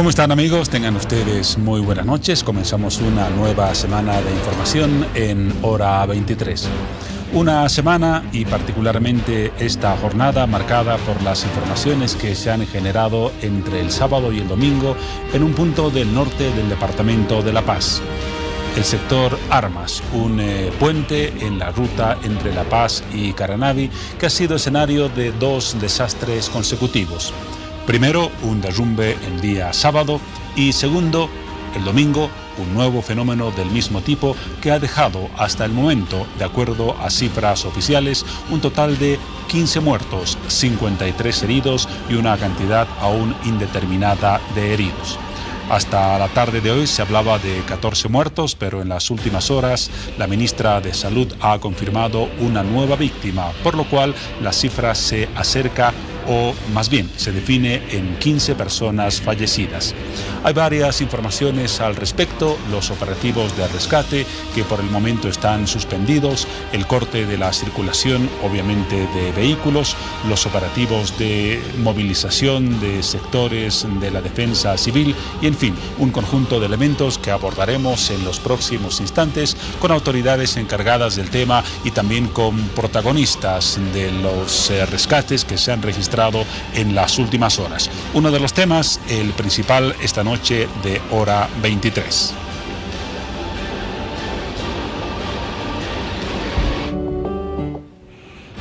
¿Cómo están, amigos? Tengan ustedes muy buenas noches. Comenzamos una nueva semana de información en Hora 23. Una semana y particularmente esta jornada marcada por las informaciones que se han generado entre el sábado y el domingo en un punto del norte del departamento de La Paz. El sector Armas, un puente en la ruta entre La Paz y Caranavi que ha sido escenario de dos desastres consecutivos. Primero, un derrumbe el día sábado y segundo, el domingo, un nuevo fenómeno del mismo tipo que ha dejado hasta el momento, de acuerdo a cifras oficiales, un total de 15 muertos, 53 heridos y una cantidad aún indeterminada de heridos. Hasta la tarde de hoy se hablaba de 14 muertos, pero en las últimas horas la ministra de Salud ha confirmado una nueva víctima, por lo cual la cifra se acerca o más bien se define en 15 personas fallecidas. Hay varias informaciones al respecto: los operativos de rescate que por el momento están suspendidos, el corte de la circulación obviamente de vehículos, los operativos de movilización de sectores de la defensa civil y en fin, un conjunto de elementos que abordaremos en los próximos instantes con autoridades encargadas del tema y también con protagonistas de los rescates que se han registrado en las últimas horas. Uno de los temas, el principal esta noche de Hora 23.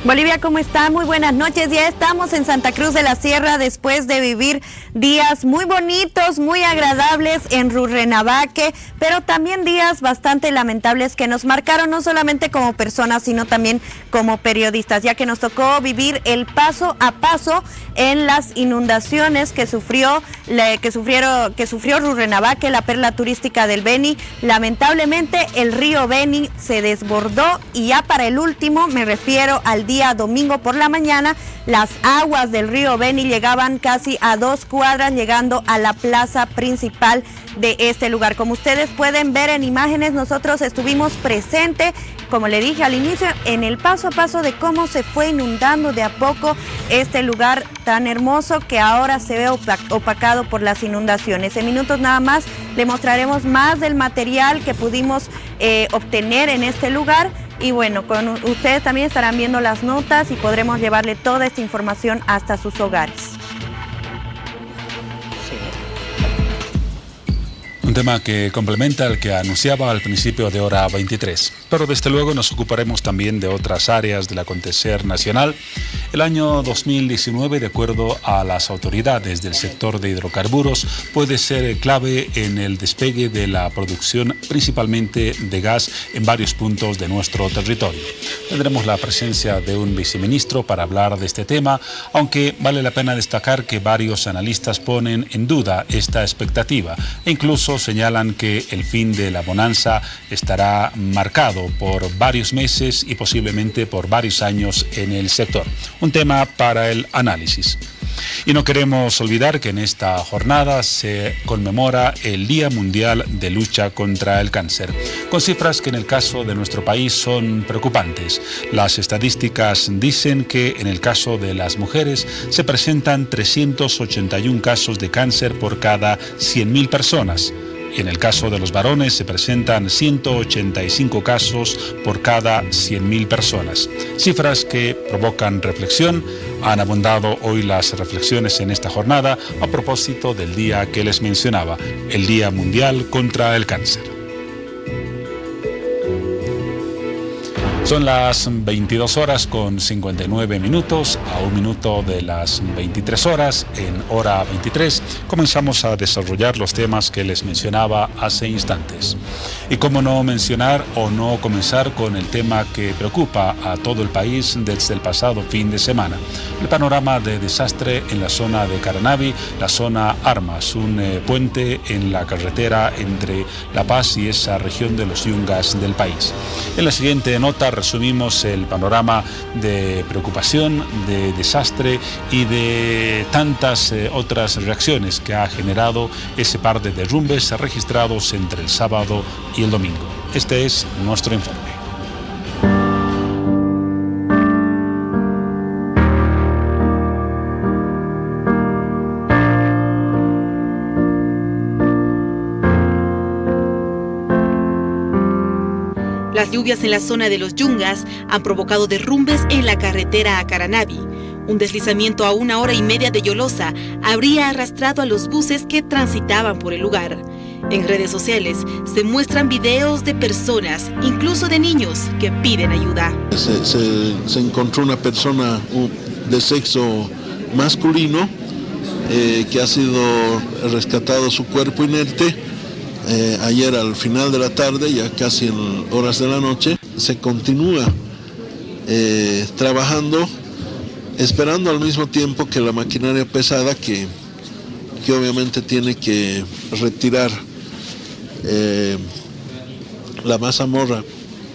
Bolivia, ¿cómo está? Muy buenas noches. Ya estamos en Santa Cruz de la Sierra después de vivir días muy bonitos, muy agradables en Rurrenabaque, pero también días bastante lamentables que nos marcaron no solamente como personas, sino también como periodistas, ya que nos tocó vivir el paso a paso en las inundaciones que sufrió Rurrenabaque, la perla turística del Beni. Lamentablemente el río Beni se desbordó y ya para el último, me refiero al día domingo por la mañana, las aguas del río Beni llegaban casi a 2 cuadras, llegando a la plaza principal de este lugar. Como ustedes pueden ver en imágenes, nosotros estuvimos presentes, como le dije al inicio, en el paso a paso de cómo se fue inundando de a poco este lugar tan hermoso que ahora se ve opacado por las inundaciones. En minutos nada más le mostraremos más del material que pudimos obtener en este lugar. Y bueno, con ustedes también estarán viendo las notas y podremos llevarle toda esta información hasta sus hogares. Un tema que complementa el que anunciaba al principio de Hora 23. Pero desde luego nos ocuparemos también de otras áreas del acontecer nacional. El año 2019, de acuerdo a las autoridades del sector de hidrocarburos, puede ser clave en el despegue de la producción, principalmente de gas, en varios puntos de nuestro territorio. Tendremos la presencia de un viceministro para hablar de este tema, aunque vale la pena destacar que varios analistas ponen en duda esta expectativa e incluso señalan que el fin de la bonanza estará marcado por varios meses y posiblemente por varios años en el sector. Un tema para el análisis. Y no queremos olvidar que en esta jornada se conmemora el Día Mundial de Lucha contra el Cáncer, con cifras que en el caso de nuestro país son preocupantes. Las estadísticas dicen que en el caso de las mujeres se presentan 381 casos de cáncer por cada 100.000 personas. Y en el caso de los varones se presentan 185 casos por cada 100.000 personas. Cifras que provocan reflexión. Han abundado hoy las reflexiones en esta jornada a propósito del día que les mencionaba, el Día Mundial contra el Cáncer. Son las 22 horas con 59 minutos, a un minuto de las 23 horas, en Hora 23, comenzamos a desarrollar los temas que les mencionaba hace instantes. Y cómo no mencionar o no comenzar con el tema que preocupa a todo el país desde el pasado fin de semana. El panorama de desastre en la zona de Caranavi, la zona Armas, un puente en la carretera entre La Paz y esa región de los Yungas del país. En la siguiente nota resumimos el panorama de preocupación, de desastre y de tantas otras reacciones que ha generado ese par de derrumbes registrados entre el sábado y el domingo. Este es nuestro informe. Las lluvias en la zona de los Yungas han provocado derrumbes en la carretera a Caranavi. Un deslizamiento a 1 hora y media de Yolosa habría arrastrado a los buses que transitaban por el lugar. En redes sociales se muestran videos de personas, incluso de niños, que piden ayuda. Se encontró una persona de sexo masculino que ha sido rescatado su cuerpo inerte. Ayer al final de la tarde, ya casi en horas de la noche, se continúa trabajando, esperando al mismo tiempo que la maquinaria pesada que obviamente tiene que retirar la mazamorra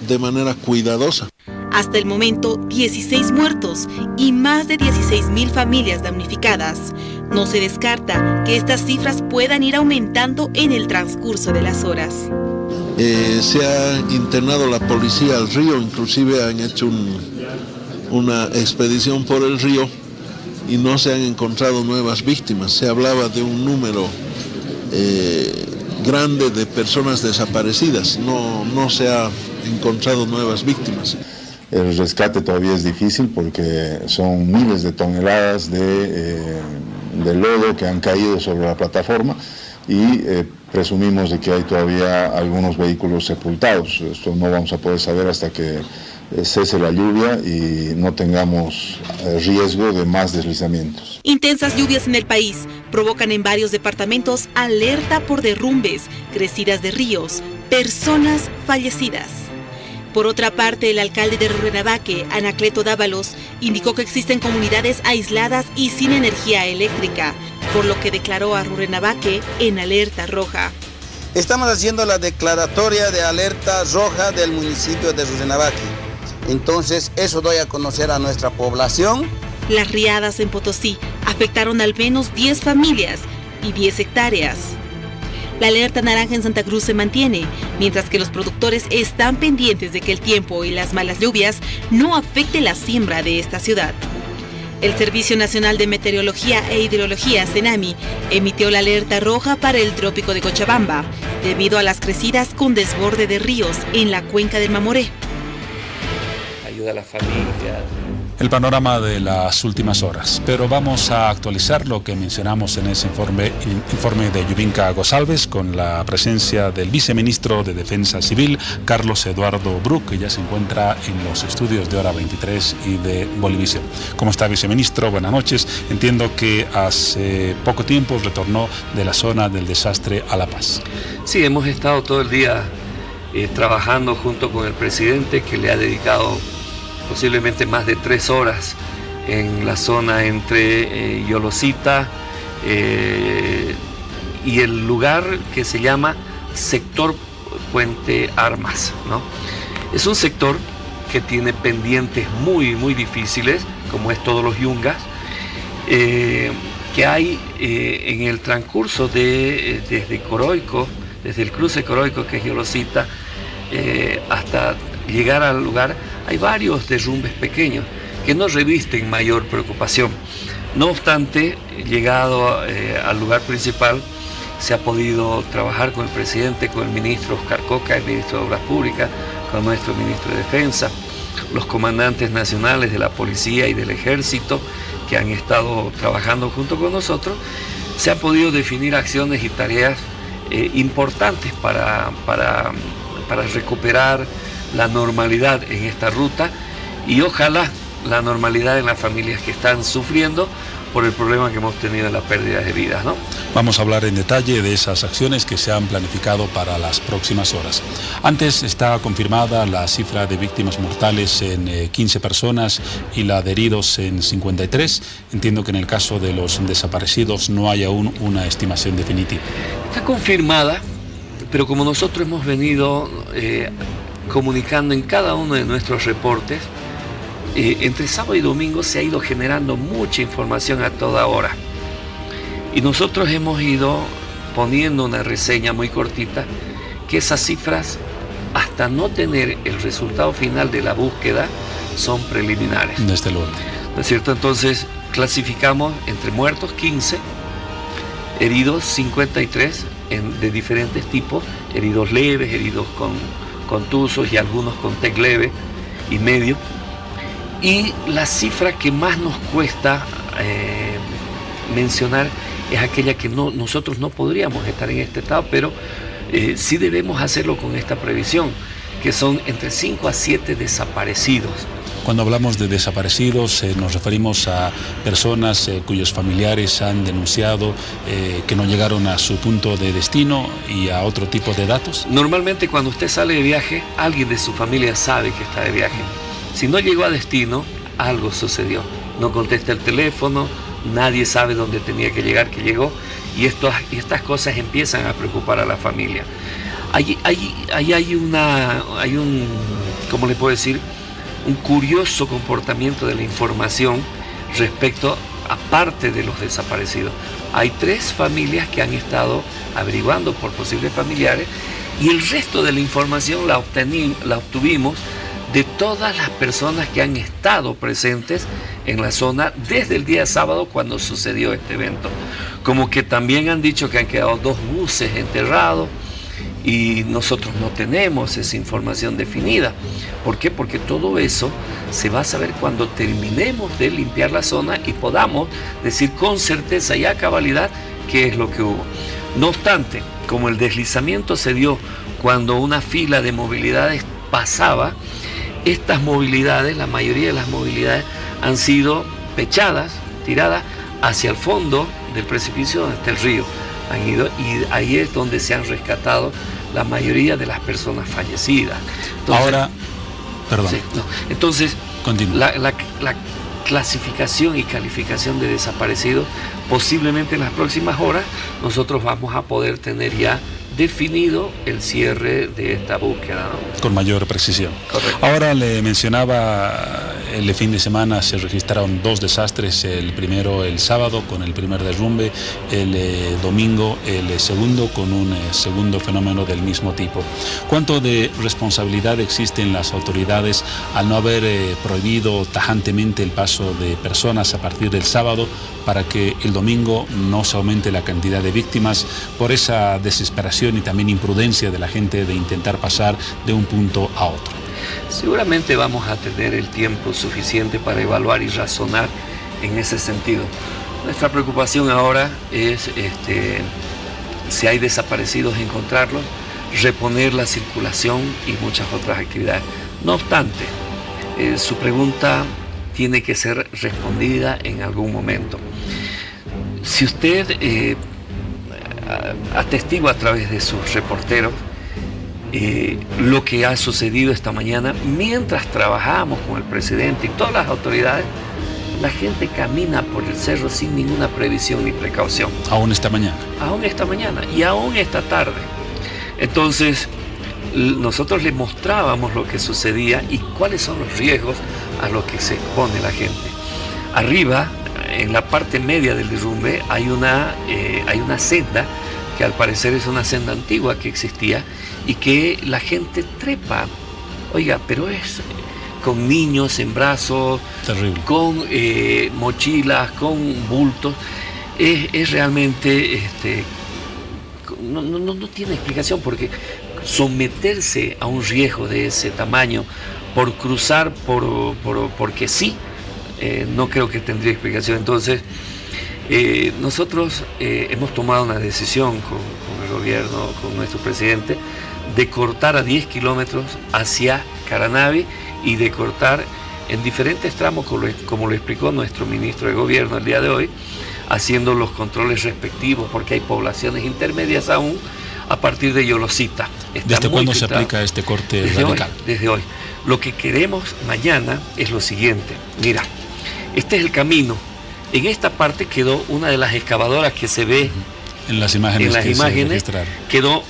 de manera cuidadosa. Hasta el momento, 16 muertos y más de 16.000 familias damnificadas. No se descarta que estas cifras puedan ir aumentando en el transcurso de las horas. Se ha internado la policía al río, inclusive han hecho una expedición por el río y no se han encontrado nuevas víctimas. Se hablaba de un número grande de personas desaparecidas, no se ha encontrado nuevas víctimas. El rescate todavía es difícil porque son miles de toneladas de lodo que han caído sobre la plataforma y presumimos de que hay todavía algunos vehículos sepultados. Esto no vamos a poder saber hasta que cese la lluvia y no tengamos riesgo de más deslizamientos. Intensas lluvias en el país provocan en varios departamentos alerta por derrumbes, crecidas de ríos, personas fallecidas. Por otra parte, el alcalde de Rurrenabaque, Anacleto Dávalos, indicó que existen comunidades aisladas y sin energía eléctrica, por lo que declaró a Rurrenabaque en alerta roja. Estamos haciendo la declaratoria de alerta roja del municipio de Rurrenabaque. Entonces, eso doy a conocer a nuestra población. Las riadas en Potosí afectaron al menos 10 familias y 10 hectáreas. La alerta naranja en Santa Cruz se mantiene, mientras que los productores están pendientes de que el tiempo y las malas lluvias no afecten la siembra de esta ciudad. El Servicio Nacional de Meteorología e Hidrología, CENAMI, emitió la alerta roja para el trópico de Cochabamba, debido a las crecidas con desborde de ríos en la cuenca del Mamoré. Ayuda a la familia. El panorama de las últimas horas, pero vamos a actualizar lo que mencionamos en ese informe de Yubinka González con la presencia del viceministro de Defensa Civil, Carlos Eduardo Bruck, que ya se encuentra en los estudios de Hora 23 y de Bolivisión. ¿Cómo está, viceministro? Buenas noches. Entiendo que hace poco tiempo retornó de la zona del desastre a La Paz. Sí, hemos estado todo el día trabajando junto con el presidente, que le ha dedicado posiblemente más de 3 horas en la zona entre Yolosita y el lugar que se llama Sector Puente Armas, ¿no? Es un sector que tiene pendientes muy difíciles, como es todos los Yungas, que hay en el transcurso desde Coroico, desde el cruce Coroico, que es Yolosita, hasta llegar al lugar. Hay varios derrumbes pequeños que no revisten mayor preocupación. No obstante, llegado al lugar principal, se ha podido trabajar con el presidente, con el ministro Oscar Coca, el ministro de Obras Públicas, con nuestro ministro de Defensa, los comandantes nacionales de la policía y del ejército que han estado trabajando junto con nosotros. Se han podido definir acciones y tareas importantes para recuperar la normalidad en esta ruta y ojalá la normalidad en las familias que están sufriendo por el problema que hemos tenido en la pérdida de vidas, ¿no? Vamos a hablar en detalle de esas acciones que se han planificado para las próximas horas. Antes está confirmada la cifra de víctimas mortales en 15 personas y la de heridos en 53. Entiendo que en el caso de los desaparecidos no hay aún una estimación definitiva. Está confirmada, pero como nosotros hemos venido comunicando en cada uno de nuestros reportes, entre sábado y domingo se ha ido generando mucha información a toda hora. Y nosotros hemos ido poniendo una reseña muy cortita, que esas cifras, hasta no tener el resultado final de la búsqueda, son preliminares. Desde luego. ¿No es cierto? Entonces, clasificamos entre muertos 15, heridos 53, de diferentes tipos, heridos leves, heridos con contusos y algunos con TEC leve y medio. Y la cifra que más nos cuesta mencionar es aquella que nosotros no podríamos estar en este estado, pero sí debemos hacerlo con esta previsión, que son entre 5 a 7 desaparecidos. Cuando hablamos de desaparecidos, nos referimos a personas cuyos familiares han denunciado que no llegaron a su punto de destino y a otro tipo de datos. Normalmente cuando usted sale de viaje, alguien de su familia sabe que está de viaje. Si no llegó a destino, algo sucedió. No contesta el teléfono, nadie sabe dónde tenía que llegar, que llegó, y estas cosas empiezan a preocupar a la familia. Hay un, ¿cómo le puedo decir?, un curioso comportamiento de la información respecto, aparte de los desaparecidos. Hay 3 familias que han estado averiguando por posibles familiares, y el resto de la información la obtuvimos de todas las personas que han estado presentes en la zona desde el día sábado cuando sucedió este evento. Como que también han dicho que han quedado 2 buses enterrados, y nosotros no tenemos esa información definida. ¿Por qué? Porque todo eso se va a saber cuando terminemos de limpiar la zona y podamos decir con certeza y a cabalidad qué es lo que hubo. No obstante, como el deslizamiento se dio cuando una fila de movilidades pasaba, estas movilidades, la mayoría de las movilidades, han sido pechadas, tiradas hacia el fondo del precipicio donde está el río. Han ido, y ahí es donde se han rescatado la mayoría de las personas fallecidas. Entonces, ahora, perdón. Sí, no. Entonces, la clasificación y calificación de desaparecidos, posiblemente en las próximas horas, nosotros vamos a poder tener ya definido el cierre de esta búsqueda, ¿no? Con mayor precisión. Correcto. Ahora le mencionaba, el fin de semana se registraron 2 desastres, el primero el sábado con el primer derrumbe, el domingo el segundo con un segundo fenómeno del mismo tipo. ¿Cuánto de responsabilidad existe en las autoridades al no haber prohibido tajantemente el paso de personas a partir del sábado para que el domingo no se aumente la cantidad de víctimas por esa desesperación y también imprudencia de la gente de intentar pasar de un punto a otro? Seguramente vamos a tener el tiempo suficiente para evaluar y razonar en ese sentido. Nuestra preocupación ahora es, si hay desaparecidos, encontrarlos, reponer la circulación y muchas otras actividades. No obstante, su pregunta tiene que ser respondida en algún momento. Si usted atestigua a través de sus reporteros lo que ha sucedido esta mañana, mientras trabajábamos con el presidente y todas las autoridades, la gente camina por el cerro sin ninguna previsión ni precaución. Aún esta mañana. Aún esta mañana y aún esta tarde. Entonces, nosotros les mostrábamos lo que sucedía y cuáles son los riesgos a los que se expone la gente. Arriba, en la parte media del derrumbe, hay una senda que al parecer es una senda antigua que existía y que la gente trepa. Oiga, pero es con niños en brazos, terrible, con mochilas, con bultos. Es realmente, no tiene explicación, porque someterse a un riesgo de ese tamaño por cruzar porque sí, no creo que tendría explicación. Entonces, nosotros hemos tomado una decisión con el gobierno, con nuestro presidente, de cortar a 10 kilómetros hacia Caranavi y de cortar en diferentes tramos, como lo explicó nuestro ministro de gobierno el día de hoy, haciendo los controles respectivos, porque hay poblaciones intermedias aún a partir de Yolosita. ¿Desde cuándo se aplica este corte radical? Desde hoy. Lo que queremos mañana es lo siguiente. Mira, este es el camino. En esta parte quedó una de las excavadoras que se ve en las imágenes, quedó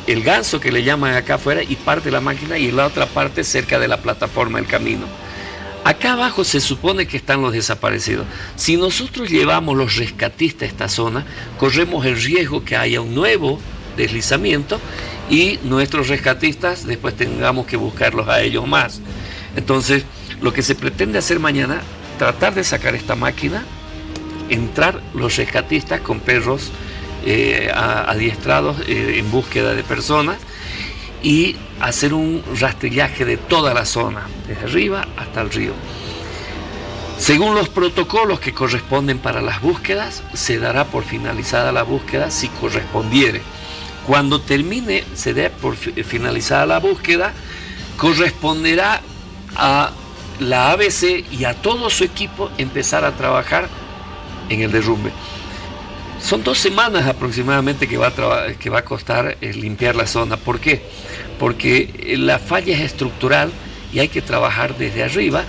el ganso que le llaman acá afuera y parte de la máquina, y en la otra parte cerca de la plataforma del camino. Acá abajo se supone que están los desaparecidos. Si nosotros llevamos los rescatistas a esta zona, corremos el riesgo que haya un nuevo deslizamiento y nuestros rescatistas después tengamos que buscarlos a ellos más. Entonces, lo que se pretende hacer mañana, tratar de sacar esta máquina, entrar los rescatistas con perros adiestrados en búsqueda de personas, y hacer un rastrillaje de toda la zona, desde arriba hasta el río. Según los protocolos que corresponden para las búsquedas, se dará por finalizada la búsqueda si correspondiere. Cuando termine, se dé por finalizada la búsqueda, corresponderá a la ABC y a todo su equipo empezar a trabajar en el derrumbe. Son 2 semanas aproximadamente que va a costar limpiar la zona. ¿Por qué? Porque la falla es estructural y hay que trabajar desde arriba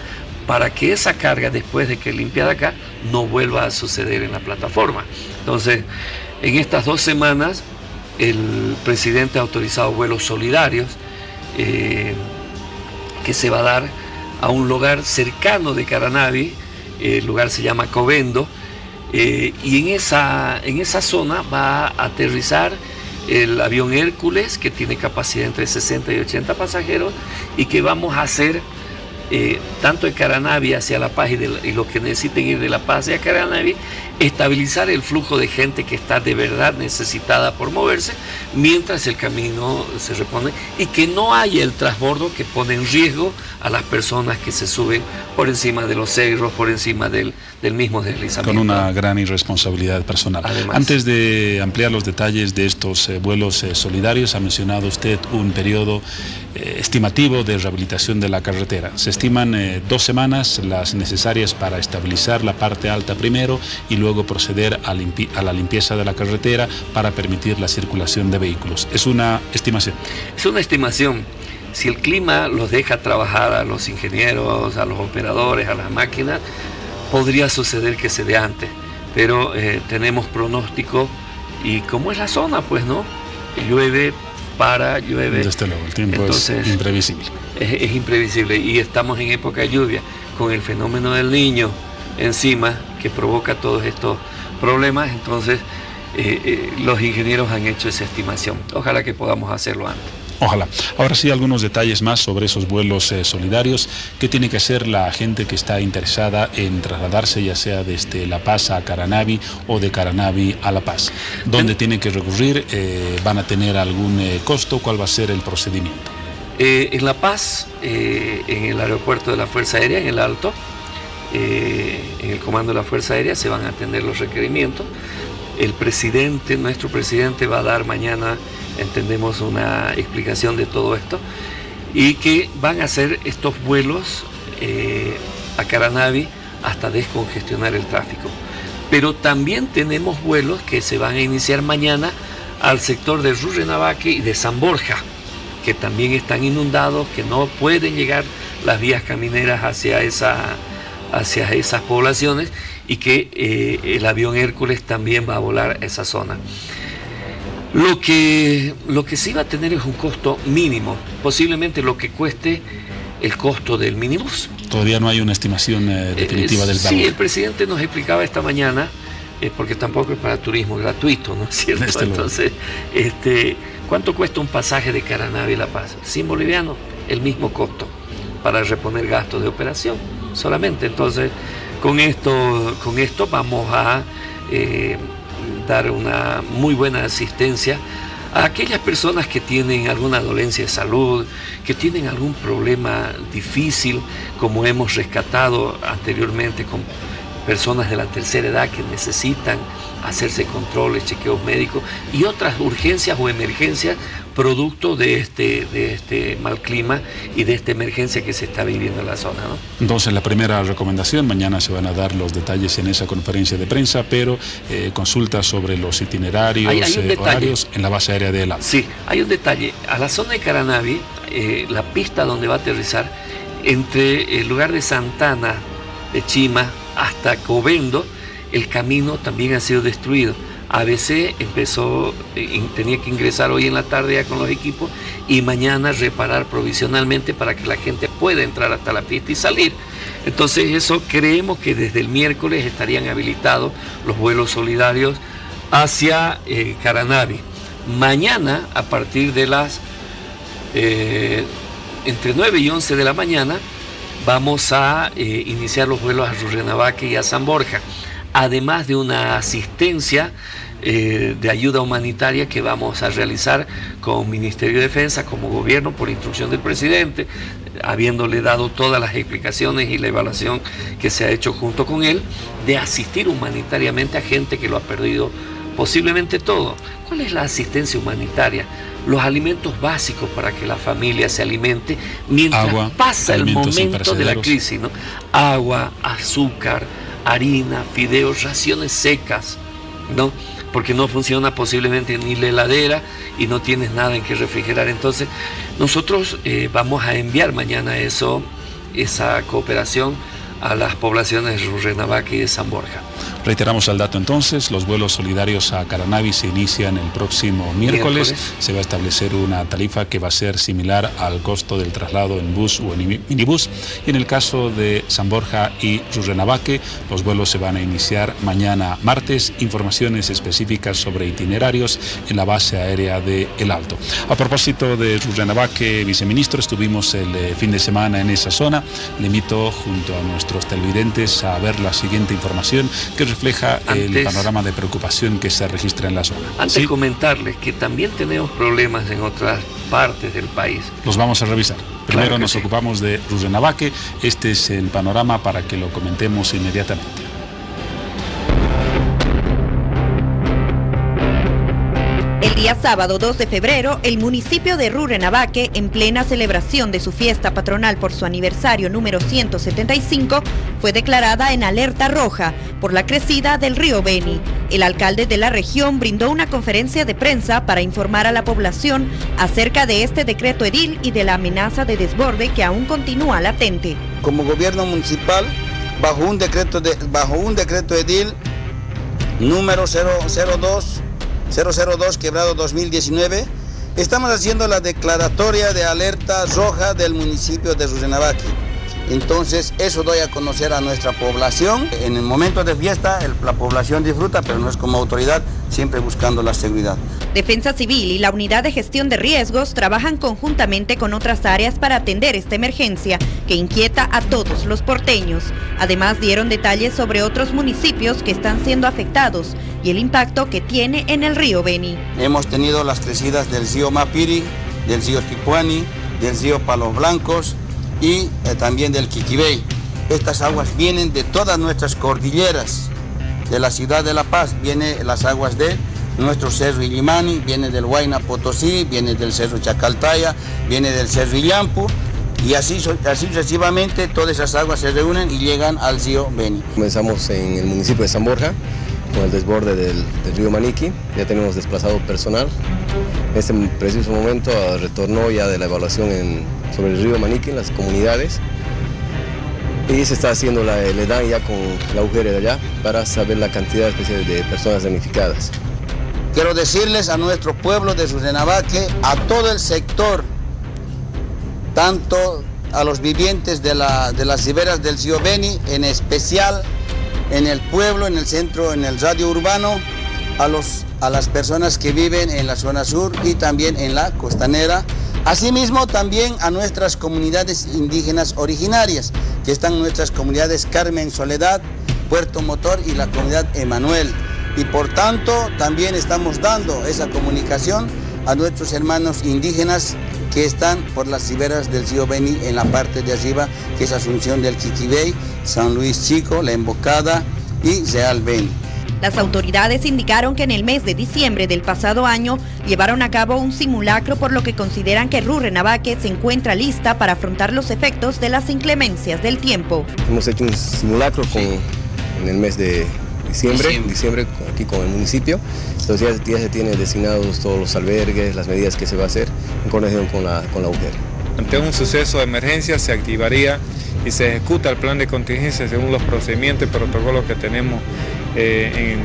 para que esa carga, después de que limpiada acá, no vuelva a suceder en la plataforma. Entonces, en estas 2 semanas, el presidente ha autorizado vuelos solidarios que se va a dar a un lugar cercano de Caranavi. El lugar se llama Covendo, y en esa zona va a aterrizar el avión Hércules, que tiene capacidad entre 60 y 80 pasajeros, y que vamos a hacer tanto de Caranavi hacia La Paz y los que necesiten ir de La Paz hacia Caranavi, estabilizar el flujo de gente que está de verdad necesitada por moverse mientras el camino se repone, y que no haya el transbordo que pone en riesgo a las personas que se suben por encima de los cerros, por encima del mismo deslizamiento. Con una gran irresponsabilidad personal. Además, antes de ampliar los detalles de estos vuelos solidarios, ha mencionado usted un periodo estimativo de rehabilitación de la carretera. Se estiman 2 semanas las necesarias para estabilizar la parte alta primero y luego proceder a la limpieza de la carretera para permitir la circulación de vehículos. ¿Es una estimación? Es una estimación. Si el clima los deja trabajar a los ingenieros, a los operadores, a las máquinas, podría suceder que se dé antes. Pero tenemos pronóstico, y como es la zona, pues, ¿no? Llueve, llueve. Desde luego, el tiempo es imprevisible. Es imprevisible, y estamos en época de lluvia, con el fenómeno del Niño encima, que provoca todos estos problemas. Entonces los ingenieros han hecho esa estimación. Ojalá que podamos hacerlo antes. Ojalá. Ahora sí, algunos detalles más sobre esos vuelos solidarios. ¿Qué tiene que hacer la gente que está interesada en trasladarse, ya sea desde La Paz a Caranavi o de Caranavi a La Paz? ¿Dónde tienen que recurrir? ¿Van a tener algún costo? ¿Cuál va a ser el procedimiento? En La Paz, en el aeropuerto de la Fuerza Aérea, en el Alto, en el comando de la Fuerza Aérea, se van a atender los requerimientos. El presidente, nuestro presidente, va a dar mañana, entendemos, una explicación de todo esto, y que van a hacer estos vuelos a Caranavi hasta descongestionar el tráfico. Pero también tenemos vuelos que se van a iniciar mañana al sector de Rurrenabaque y de San Borja, que también están inundados, que no pueden llegar las vías camineras hacia esas poblaciones, y que el avión Hércules también va a volar a esa zona. Lo que sí va a tener es un costo mínimo, posiblemente lo que cueste el costo del minibús. Todavía no hay una estimación definitiva del valor. Sí, el presidente nos explicaba esta mañana, porque tampoco es para turismo gratuito, ¿no es cierto? Entonces, ¿cuánto cuesta un pasaje de Caranavi a La Paz? 100 bolivianos, el mismo costo, para reponer gastos de operación solamente. Entonces, con esto vamos a dar una muy buena asistencia a aquellas personas que tienen alguna dolencia de salud, que tienen algún problema difícil, como hemos rescatado anteriormente con personas de la tercera edad que necesitan hacerse controles, chequeos médicos y otras urgencias o emergencias producto de este mal clima y de esta emergencia que se está viviendo en la zona, ¿no? Entonces, la primera recomendación, mañana se van a dar los detalles en esa conferencia de prensa, pero consulta sobre los itinerarios, horarios en la base aérea de El Alto. Sí, hay un detalle. A la zona de Caranavi, la pista donde va a aterrizar, entre el lugar de Santana, de Chima, hasta Covendo, el camino también ha sido destruido. ABC tenía que ingresar hoy en la tarde ya con los equipos y mañana reparar provisionalmente para que la gente pueda entrar hasta la pista y salir. Entonces eso, creemos que desde el miércoles estarían habilitados los vuelos solidarios hacia Caranavi. Mañana, a partir de las entre 9 y 11 de la mañana, vamos a iniciar los vuelos a Rurrenabaque y a San Borja, además de una asistencia de ayuda humanitaria que vamos a realizar con Ministerio de Defensa, como gobierno, por instrucción del presidente, habiéndole dado todas las explicaciones y la evaluación que se ha hecho junto con él, de asistir humanitariamente a gente que lo ha perdido posiblemente todo. ¿Cuál es la asistencia humanitaria? Los alimentos básicos para que la familia se alimente mientras pasa el momento de la crisis, ¿no? Agua, azúcar, harina, fideos, raciones secas, ¿no? Porque no funciona posiblemente ni la heladera y no tienes nada en que refrigerar. Entonces, nosotros vamos a enviar mañana esa cooperación a las poblaciones de Rurrenabaque y de San Borja. Reiteramos el dato entonces, los vuelos solidarios a Caranavi se inician el próximo miércoles. Se va a establecer una tarifa que va a ser similar al costo del traslado en bus o en minibús. Y en el caso de San Borja y Rurrenabaque, los vuelos se van a iniciar mañana martes. Informaciones específicas sobre itinerarios en la base aérea de El Alto. A propósito de Rurrenabaque, viceministro, estuvimos el fin de semana en esa zona. Le invito junto a nuestros televidentes a ver la siguiente información que refleja el panorama de preocupación que se registra en la zona. Antes comentarles que también tenemos problemas en otras partes del país. Los vamos a revisar. Primero nos ocupamos de Rurrenabaque. Este es el panorama para que lo comentemos inmediatamente. El día sábado 2 de febrero, el municipio de Rurrenabaque, en plena celebración de su fiesta patronal por su aniversario número 175, fue declarada en alerta roja por la crecida del río Beni. El alcalde de la región brindó una conferencia de prensa para informar a la población acerca de este decreto edil y de la amenaza de desborde que aún continúa latente. Como gobierno municipal, bajo un decreto edil número 002/2019, estamos haciendo la declaratoria de alerta roja del municipio de Rurrenabaque. Entonces, eso doy a conocer a nuestra población. En el momento de fiesta, la población disfruta, pero no es como autoridad, siempre buscando la seguridad. Defensa Civil y la Unidad de Gestión de Riesgos trabajan conjuntamente con otras áreas para atender esta emergencia que inquieta a todos los porteños. Además, dieron detalles sobre otros municipios que están siendo afectados y el impacto que tiene en el río Beni. Hemos tenido las crecidas del río Mapiri, del río Tipuani, del río Palos Blancos y también del Quiquibey. Estas aguas vienen de todas nuestras cordilleras, de la ciudad de La Paz, vienen las aguas de nuestro Cerro Illimani, viene del Huayna Potosí, viene del Cerro Chacaltaya, viene del Cerro Illampu, y así sucesivamente todas esas aguas se reúnen y llegan al río Beni. Comenzamos en el municipio de San Borja, con el desborde del río Maniqui. Ya tenemos desplazado personal. En este preciso momento retornó ya de la evaluación sobre el río Maniqui en las comunidades y se está haciendo el EDAN ya con la UGR de allá para saber la cantidad especial de personas damnificadas. Quiero decirles a nuestro pueblo de Rurrenabaque, a todo el sector, tanto a los vivientes de las riberas del río Beni, en especial en el pueblo, en el centro, en el radio urbano, a las personas que viven en la zona sur y también en la costanera. Asimismo, también a nuestras comunidades indígenas originarias, que están nuestras comunidades Carmen Soledad, Puerto Motor y la comunidad Emanuel. Y por tanto, también estamos dando esa comunicación a nuestros hermanos indígenas que están por las riberas del río Beni en la parte de arriba, que es Asunción del Quiquibey, San Luis Chico, La Embocada y Real Beni. Las autoridades indicaron que en el mes de diciembre del pasado año llevaron a cabo un simulacro, por lo que consideran que Rurrenabaque se encuentra lista para afrontar los efectos de las inclemencias del tiempo. Hemos hecho un simulacro en el mes de diciembre aquí con el municipio. Entonces ya se tienen designados todos los albergues, las medidas que se va a hacer en coordinación con la UGR. Ante un suceso de emergencia se activaría y se ejecuta el plan de contingencia según los procedimientos y protocolos que tenemos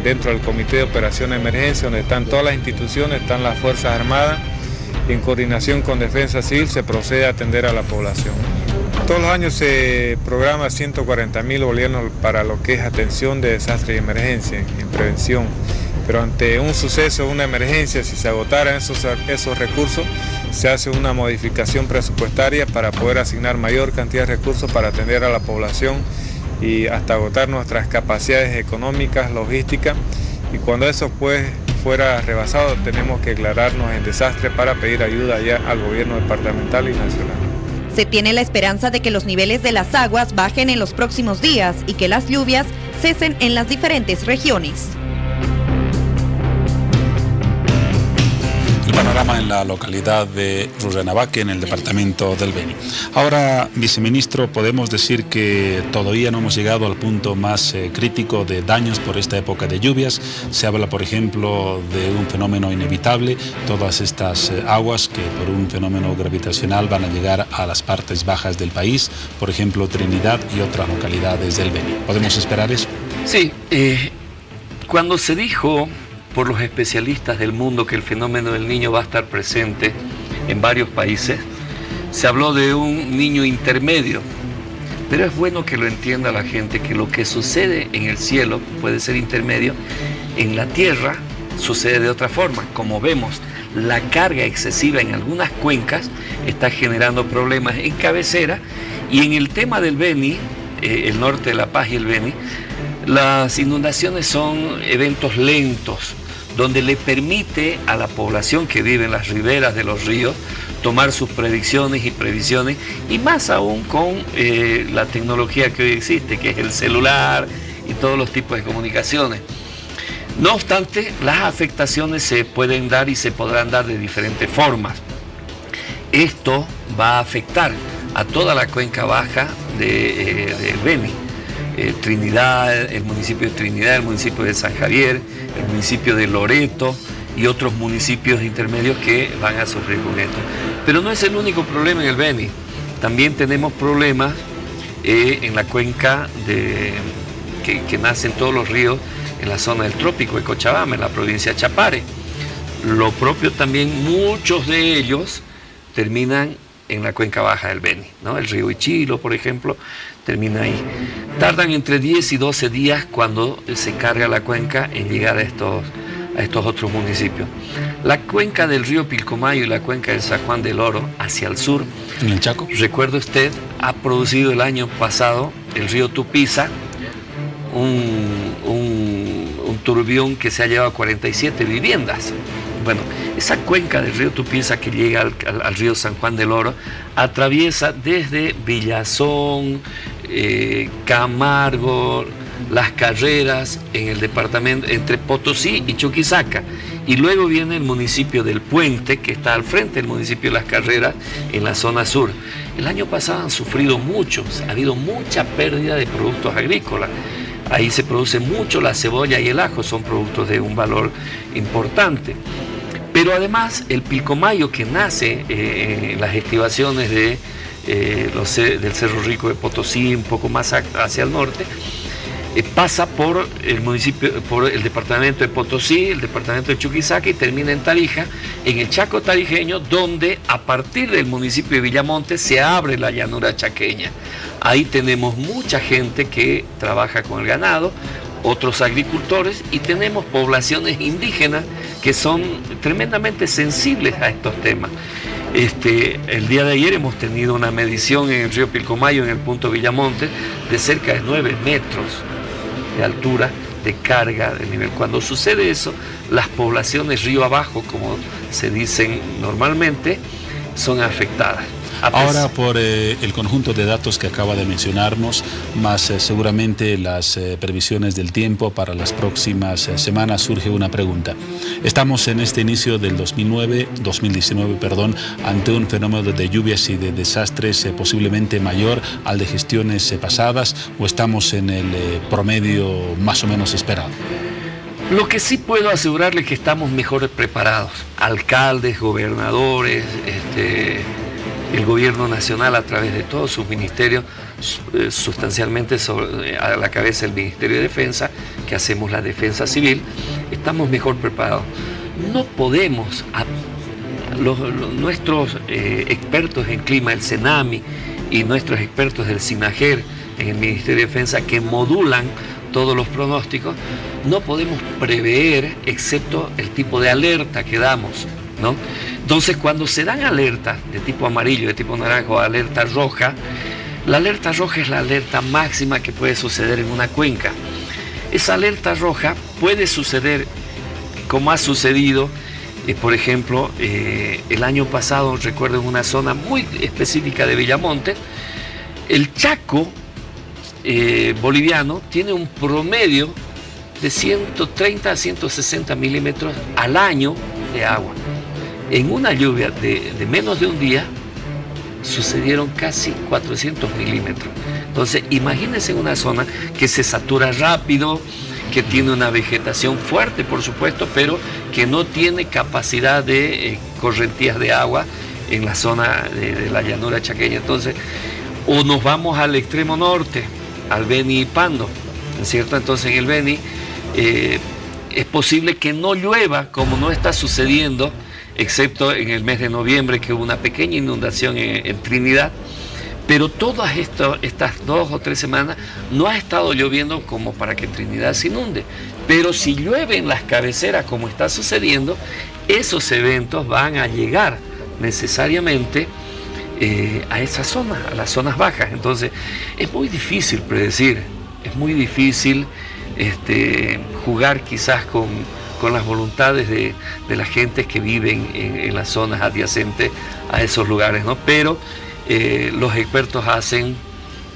dentro del Comité de Operación de Emergencia, donde están todas las instituciones, están las Fuerzas Armadas, y en coordinación con Defensa Civil se procede a atender a la población. Todos los años se programa 140.000 bolivianos para lo que es atención de desastre y emergencia, en prevención. Pero ante un suceso, una emergencia, si se agotaran esos recursos, se hace una modificación presupuestaria para poder asignar mayor cantidad de recursos para atender a la población y hasta agotar nuestras capacidades económicas, logísticas. Y cuando eso pues fuera rebasado, tenemos que declararnos en desastre para pedir ayuda ya al gobierno departamental y nacional. Se tiene la esperanza de que los niveles de las aguas bajen en los próximos días y que las lluvias cesen en las diferentes regiones. El panorama en la localidad de Rurrenabaque, en el departamento del Beni. Ahora, viceministro, podemos decir que todavía no hemos llegado al punto más crítico de daños por esta época de lluvias. Se habla, por ejemplo, de un fenómeno inevitable, todas estas aguas que por un fenómeno gravitacional van a llegar a las partes bajas del país, por ejemplo, Trinidad y otras localidades del Beni. ¿Podemos esperar eso? Sí, cuando se dijo por los especialistas del mundo que el fenómeno del Niño va a estar presente en varios países, se habló de un niño intermedio, pero es bueno que lo entienda la gente, que lo que sucede en el cielo puede ser intermedio, en la tierra sucede de otra forma. Como vemos, la carga excesiva en algunas cuencas está generando problemas en cabecera, y en el tema del Beni, el norte de La Paz y el Beni, las inundaciones son eventos lentos, donde le permite a la población que vive en las riberas de los ríos tomar sus predicciones y previsiones, y más aún con la tecnología que hoy existe, que es el celular y todos los tipos de comunicaciones. No obstante, las afectaciones se pueden dar y se podrán dar de diferentes formas. Esto va a afectar a toda la cuenca baja del Beni. Trinidad, el municipio de Trinidad, el municipio de San Javier, el municipio de Loreto y otros municipios intermedios que van a sufrir con esto. Pero no es el único problema en el Beni. También tenemos problemas en la cuenca que nacen todos los ríos en la zona del trópico de Cochabamba, en la provincia de Chapare. Lo propio también, muchos de ellos terminan en la cuenca baja del Beni, ¿no? El río Ichilo, por ejemplo, termina ahí. Tardan entre 10 y 12 días cuando se carga la cuenca en llegar a estos otros municipios. La cuenca del río Pilcomayo y la cuenca del San Juan del Oro hacia el sur, en el Chaco, recuerde usted, ha producido el año pasado el río Tupiza, un turbión que se ha llevado a 47 viviendas. Bueno, esa cuenca del río Tupiza que llega al río San Juan del Oro atraviesa desde Villazón, Camargo, Las Carreras, en el departamento entre Potosí y Chuquisaca, y luego viene el municipio del Puente, que está al frente del municipio de Las Carreras, en la zona sur. El año pasado han sufrido mucho, ha habido mucha pérdida de productos agrícolas. Ahí se produce mucho la cebolla y el ajo, son productos de un valor importante. Pero además el Pilcomayo, que nace en las estribaciones del Cerro Rico de Potosí, un poco más hacia el norte, pasa por el municipio, por el departamento de Potosí, el departamento de Chuquisaca, y termina en Tarija, en el Chaco tarijeño, donde a partir del municipio de Villamonte se abre la llanura chaqueña. Ahí tenemos mucha gente que trabaja con el ganado, otros agricultores, y tenemos poblaciones indígenas que son tremendamente sensibles a estos temas. El día de ayer hemos tenido una medición en el río Pilcomayo, en el punto Villamonte, de cerca de 9 metros de altura de carga del nivel. Cuando sucede eso, las poblaciones río abajo, como se dicen normalmente, son afectadas. Ahora, por el conjunto de datos que acaba de mencionarnos, más seguramente las previsiones del tiempo para las próximas semanas, surge una pregunta. Estamos en este inicio del 2019, ante un fenómeno de lluvias y de desastres posiblemente mayor al de gestiones pasadas, o estamos en el promedio más o menos esperado. Lo que sí puedo asegurarle es que estamos mejor preparados. Alcaldes, gobernadores, el gobierno nacional a través de todos sus ministerios, sustancialmente a la cabeza del Ministerio de Defensa, que hacemos la defensa civil, estamos mejor preparados. No podemos, nuestros expertos en clima, el CENAMI, y nuestros expertos del SINAGER en el Ministerio de Defensa, que modulan todos los pronósticos, no podemos prever excepto el tipo de alerta que damos, ¿no? Entonces, cuando se dan alertas de tipo amarillo, de tipo naranja o alerta roja, la alerta roja es la alerta máxima que puede suceder en una cuenca. Esa alerta roja puede suceder como ha sucedido, por ejemplo, el año pasado, recuerdo en una zona muy específica de Villamonte, el Chaco boliviano tiene un promedio de 130 a 160 milímetros al año de agua. En una lluvia de menos de un día sucedieron casi 400 milímetros. Entonces, imagínense una zona que se satura rápido, que tiene una vegetación fuerte, por supuesto, pero que no tiene capacidad de correntías de agua en la zona de la llanura chaqueña. Entonces, o nos vamos al extremo norte, al Beni y Pando, ¿cierto? Entonces, en el Beni es posible que no llueva, como no está sucediendo, excepto en el mes de noviembre, que hubo una pequeña inundación en Trinidad. Pero todas estas 2 o 3 semanas no ha estado lloviendo como para que Trinidad se inunde. Pero si llueve en las cabeceras como está sucediendo, esos eventos van a llegar necesariamente a esas zonas, a las zonas bajas. Entonces es muy difícil predecir, es muy difícil jugar quizás con las voluntades de la gente que viven en las zonas adyacentes a esos lugares, ¿no? Pero los expertos hacen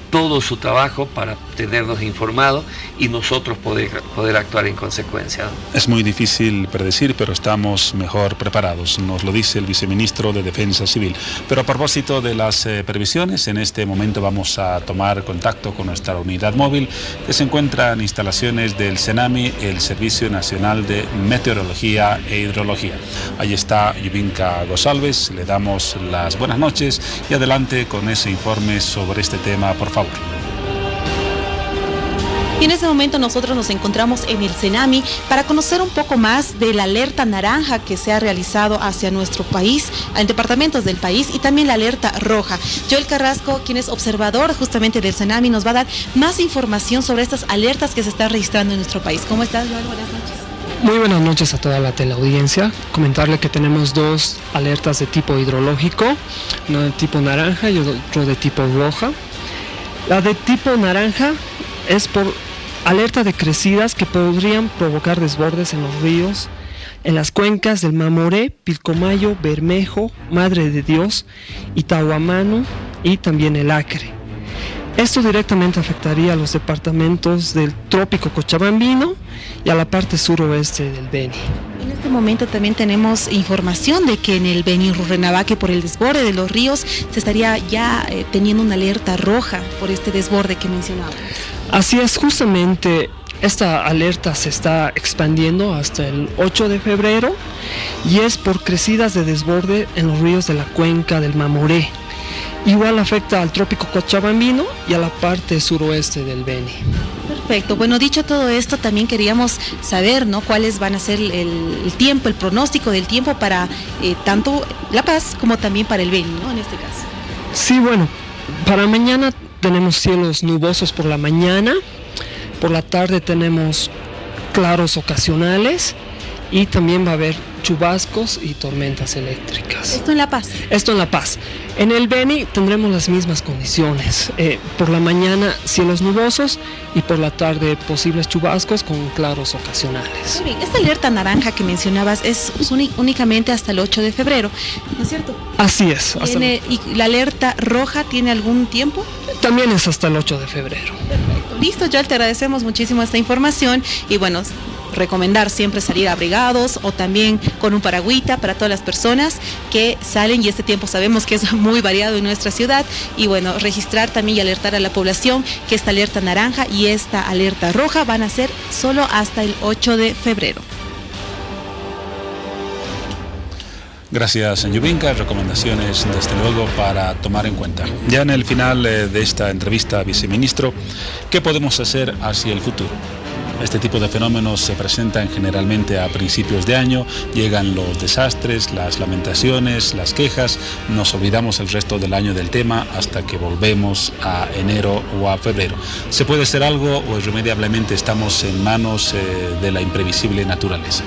todo su trabajo para tenernos informados y nosotros poder actuar en consecuencia, ¿no? Es muy difícil predecir, pero estamos mejor preparados, nos lo dice el viceministro de Defensa Civil. Pero a propósito de las previsiones, en este momento vamos a tomar contacto con nuestra unidad móvil que se encuentra en instalaciones del CENAMI, el Servicio Nacional de Meteorología e Hidrología. Ahí está Yubinka González, le damos las buenas noches y adelante con ese informe sobre este tema, por favor. Y en este momento nosotros nos encontramos en el CENAMI para conocer un poco más de la alerta naranja que se ha realizado hacia nuestro país, en departamentos del país, y también la alerta roja. Joel Carrasco, quien es observador justamente del CENAMI, nos va a dar más información sobre estas alertas que se están registrando en nuestro país. ¿Cómo estás, Joel? Buenas noches. Muy buenas noches a toda la teleaudiencia. Comentarle que tenemos 2 alertas de tipo hidrológico, uno de tipo naranja y otro de tipo roja. La de tipo naranja es por alerta de crecidas que podrían provocar desbordes en los ríos, en las cuencas del Mamoré, Pilcomayo, Bermejo, Madre de Dios, Itahuamano y también el Acre. Esto directamente afectaría a los departamentos del Trópico Cochabambino y a la parte suroeste del Beni. En este momento también tenemos información de que en el Beni Rurrenabaque, por el desborde de los ríos, se estaría ya teniendo una alerta roja por este desborde que mencionaba. Así es, justamente esta alerta se está expandiendo hasta el 8 de febrero y es por crecidas de desborde en los ríos de la cuenca del Mamoré. Igual afecta al Trópico Cochabambino y a la parte suroeste del Beni. Perfecto. Bueno, dicho todo esto, también queríamos saber, ¿no?, cuáles van a ser el tiempo, el pronóstico del tiempo para tanto La Paz como también para el Beni, ¿no?, en este caso. Sí, bueno, para mañana tenemos cielos nubosos por la mañana, por la tarde tenemos claros ocasionales y también va a haber chubascos y tormentas eléctricas. ¿Esto en La Paz? Esto en La Paz. En el Beni tendremos las mismas condiciones. Por la mañana cielos nubosos y por la tarde posibles chubascos con claros ocasionales. Muy bien. Esta alerta naranja que mencionabas es únicamente hasta el 8 de febrero, ¿no es cierto? Así es. ¿Y la alerta roja tiene algún tiempo? También es hasta el 8 de febrero. Perfecto. Listo, Joel, te agradecemos muchísimo esta información y bueno, recomendar siempre salir abrigados o también con un paragüita para todas las personas que salen, y este tiempo sabemos que es muy variado en nuestra ciudad, y bueno, registrar también y alertar a la población que esta alerta naranja y esta alerta roja van a ser solo hasta el 8 de febrero. Gracias, Yubinka. Recomendaciones, desde luego, para tomar en cuenta. Ya en el final de esta entrevista, viceministro, ¿qué podemos hacer hacia el futuro? Este tipo de fenómenos se presentan generalmente a principios de año, llegan los desastres, las lamentaciones, las quejas, nos olvidamos el resto del año del tema hasta que volvemos a enero o a febrero. ¿Se puede hacer algo o irremediablemente estamos en manos de la imprevisible naturaleza?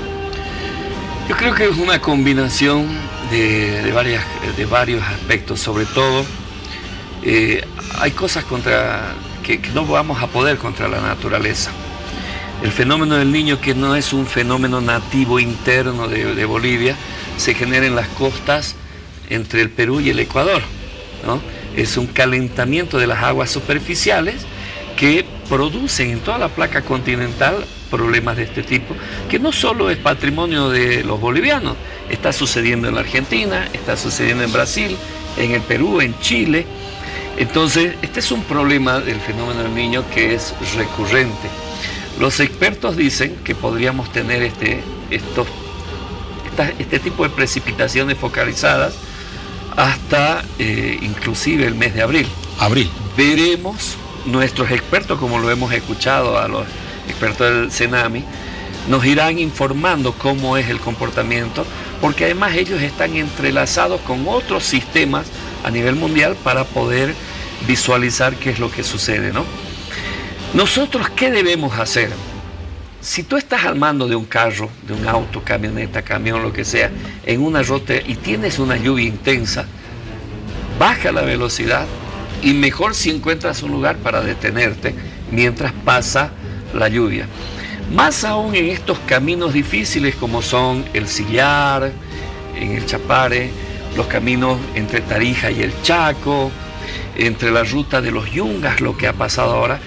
Yo creo que es una combinación de varios aspectos. Sobre todo, hay cosas que no vamos a poder contra la naturaleza. El fenómeno del Niño, que no es un fenómeno nativo interno de Bolivia, se genera en las costas entre el Perú y el Ecuador, ¿no? Es un calentamiento de las aguas superficiales que producen en toda la placa continental problemas de este tipo, que no solo es patrimonio de los bolivianos, está sucediendo en la Argentina, está sucediendo en Brasil, en el Perú, en Chile. Entonces, este es un problema del fenómeno del Niño que es recurrente. Los expertos dicen que podríamos tener este tipo de precipitaciones focalizadas hasta inclusive el mes de abril. Veremos, nuestros expertos, como lo hemos escuchado a los expertos del CENAMI, nos irán informando cómo es el comportamiento, porque además ellos están entrelazados con otros sistemas a nivel mundial para poder visualizar qué es lo que sucede, ¿no? Nosotros, ¿qué debemos hacer? Si tú estás al mando de un carro, de un auto, camioneta, camión, lo que sea, en una ruta y tienes una lluvia intensa, baja la velocidad y mejor si encuentras un lugar para detenerte mientras pasa la lluvia. Más aún en estos caminos difíciles como son el Sillar, en el Chapare, los caminos entre Tarija y el Chaco, entre la ruta de los Yungas, lo que ha pasado ahora,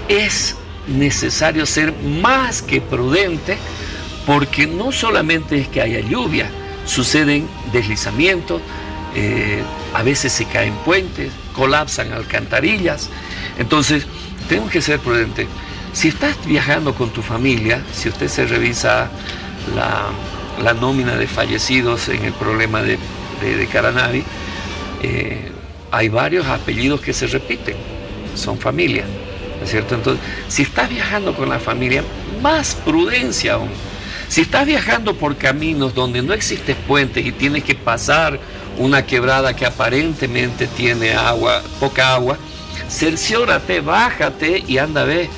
es necesario ser más que prudente, porque no solamente es que haya lluvia, suceden deslizamientos, a veces se caen puentes, colapsan alcantarillas. Entonces tenemos que ser prudentes. Si estás viajando con tu familia, si usted se revisa la nómina de fallecidos en el problema de Caranavi, hay varios apellidos que se repiten, son familia, ¿no es cierto? Entonces, si estás viajando con la familia, más prudencia aún. Si estás viajando por caminos donde no existen puentes y tienes que pasar una quebrada que aparentemente tiene agua, poca agua, cerciórate, bájate y anda a ver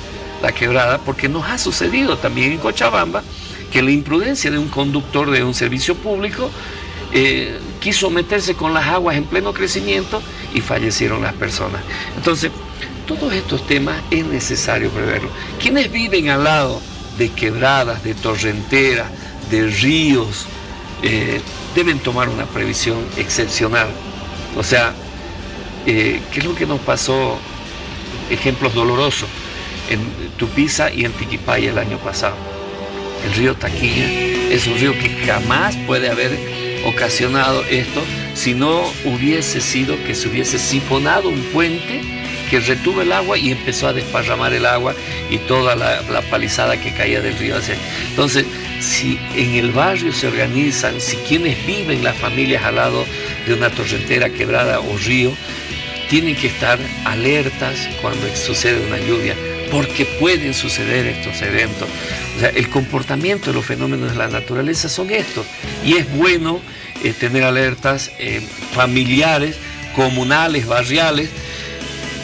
la quebrada, porque nos ha sucedido también en Cochabamba que la imprudencia de un conductor de un servicio público quiso meterse con las aguas en pleno crecimiento y fallecieron las personas. Entonces, todos estos temas es necesario preverlo. Quienes viven al lado de quebradas, de torrenteras, de ríos, deben tomar una previsión excepcional. O sea, ¿qué es lo que nos pasó? Ejemplos dolorosos en Tupiza y en Tiquipaya el año pasado. El río Taquilla es un río que jamás puede haber ocasionado esto si no hubiese sido que se hubiese sifonado un puente que retuvo el agua y empezó a desparramar el agua y toda la palizada que caía del río. Entonces, si en el barrio se organizan, si quienes viven, las familias al lado de una torrentera, quebrada o río, tienen que estar alertas cuando sucede una lluvia, porque pueden suceder estos eventos. O sea, el comportamiento de los fenómenos de la naturaleza son estos, y es bueno tener alertas familiares, comunales, barriales.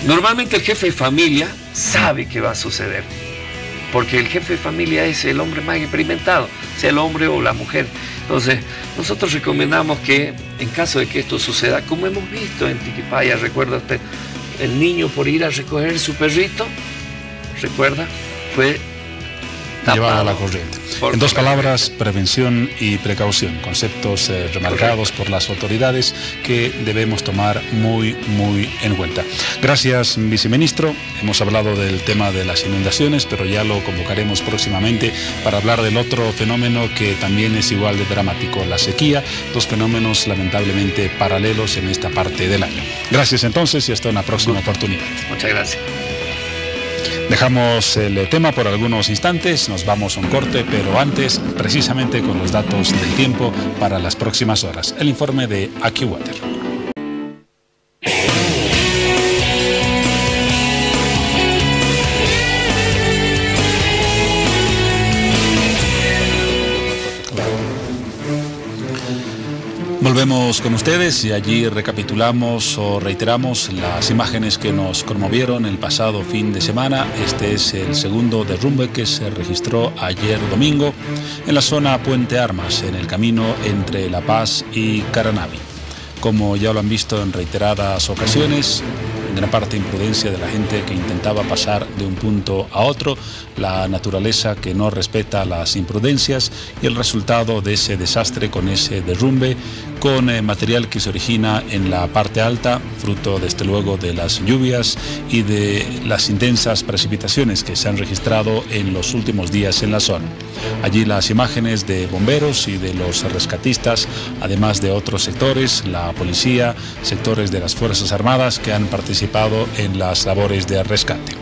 Normalmente el jefe de familia sabe que va a suceder, porque el jefe de familia es el hombre más experimentado, sea el hombre o la mujer. Entonces, nosotros recomendamos que en caso de que esto suceda, como hemos visto en Tiquipaya, recuerda usted, el niño por ir a recoger su perrito, recuerda, fue llevado a la corriente. En dos palabras, prevención y precaución, conceptos remarcados por las autoridades que debemos tomar muy en cuenta. Gracias, viceministro. Hemos hablado del tema de las inundaciones, pero ya lo convocaremos próximamente para hablar del otro fenómeno que también es igual de dramático, la sequía, dos fenómenos lamentablemente paralelos en esta parte del año. Gracias entonces y hasta una próxima oportunidad. Muchas gracias. Dejamos el tema por algunos instantes, nos vamos a un corte, pero antes, precisamente con los datos del tiempo para las próximas horas. El informe de AccuWeather. Volvemos con ustedes y allí recapitulamos o reiteramos las imágenes que nos conmovieron el pasado fin de semana. Este es el segundo derrumbe que se registró ayer domingo en la zona Puente Armas, en el camino entre La Paz y Caranavi. Como ya lo han visto en reiteradas ocasiones, en gran parte imprudencia de la gente que intentaba pasar de un punto a otro, la naturaleza que no respeta las imprudencias y el resultado de ese desastre con ese derrumbe, con material que se origina en la parte alta, fruto desde luego de las lluvias y de las intensas precipitaciones que se han registrado en los últimos días en la zona. Allí las imágenes de bomberos y de los rescatistas, además de otros sectores, la policía, sectores de las Fuerzas Armadas que han participado en las labores de rescate.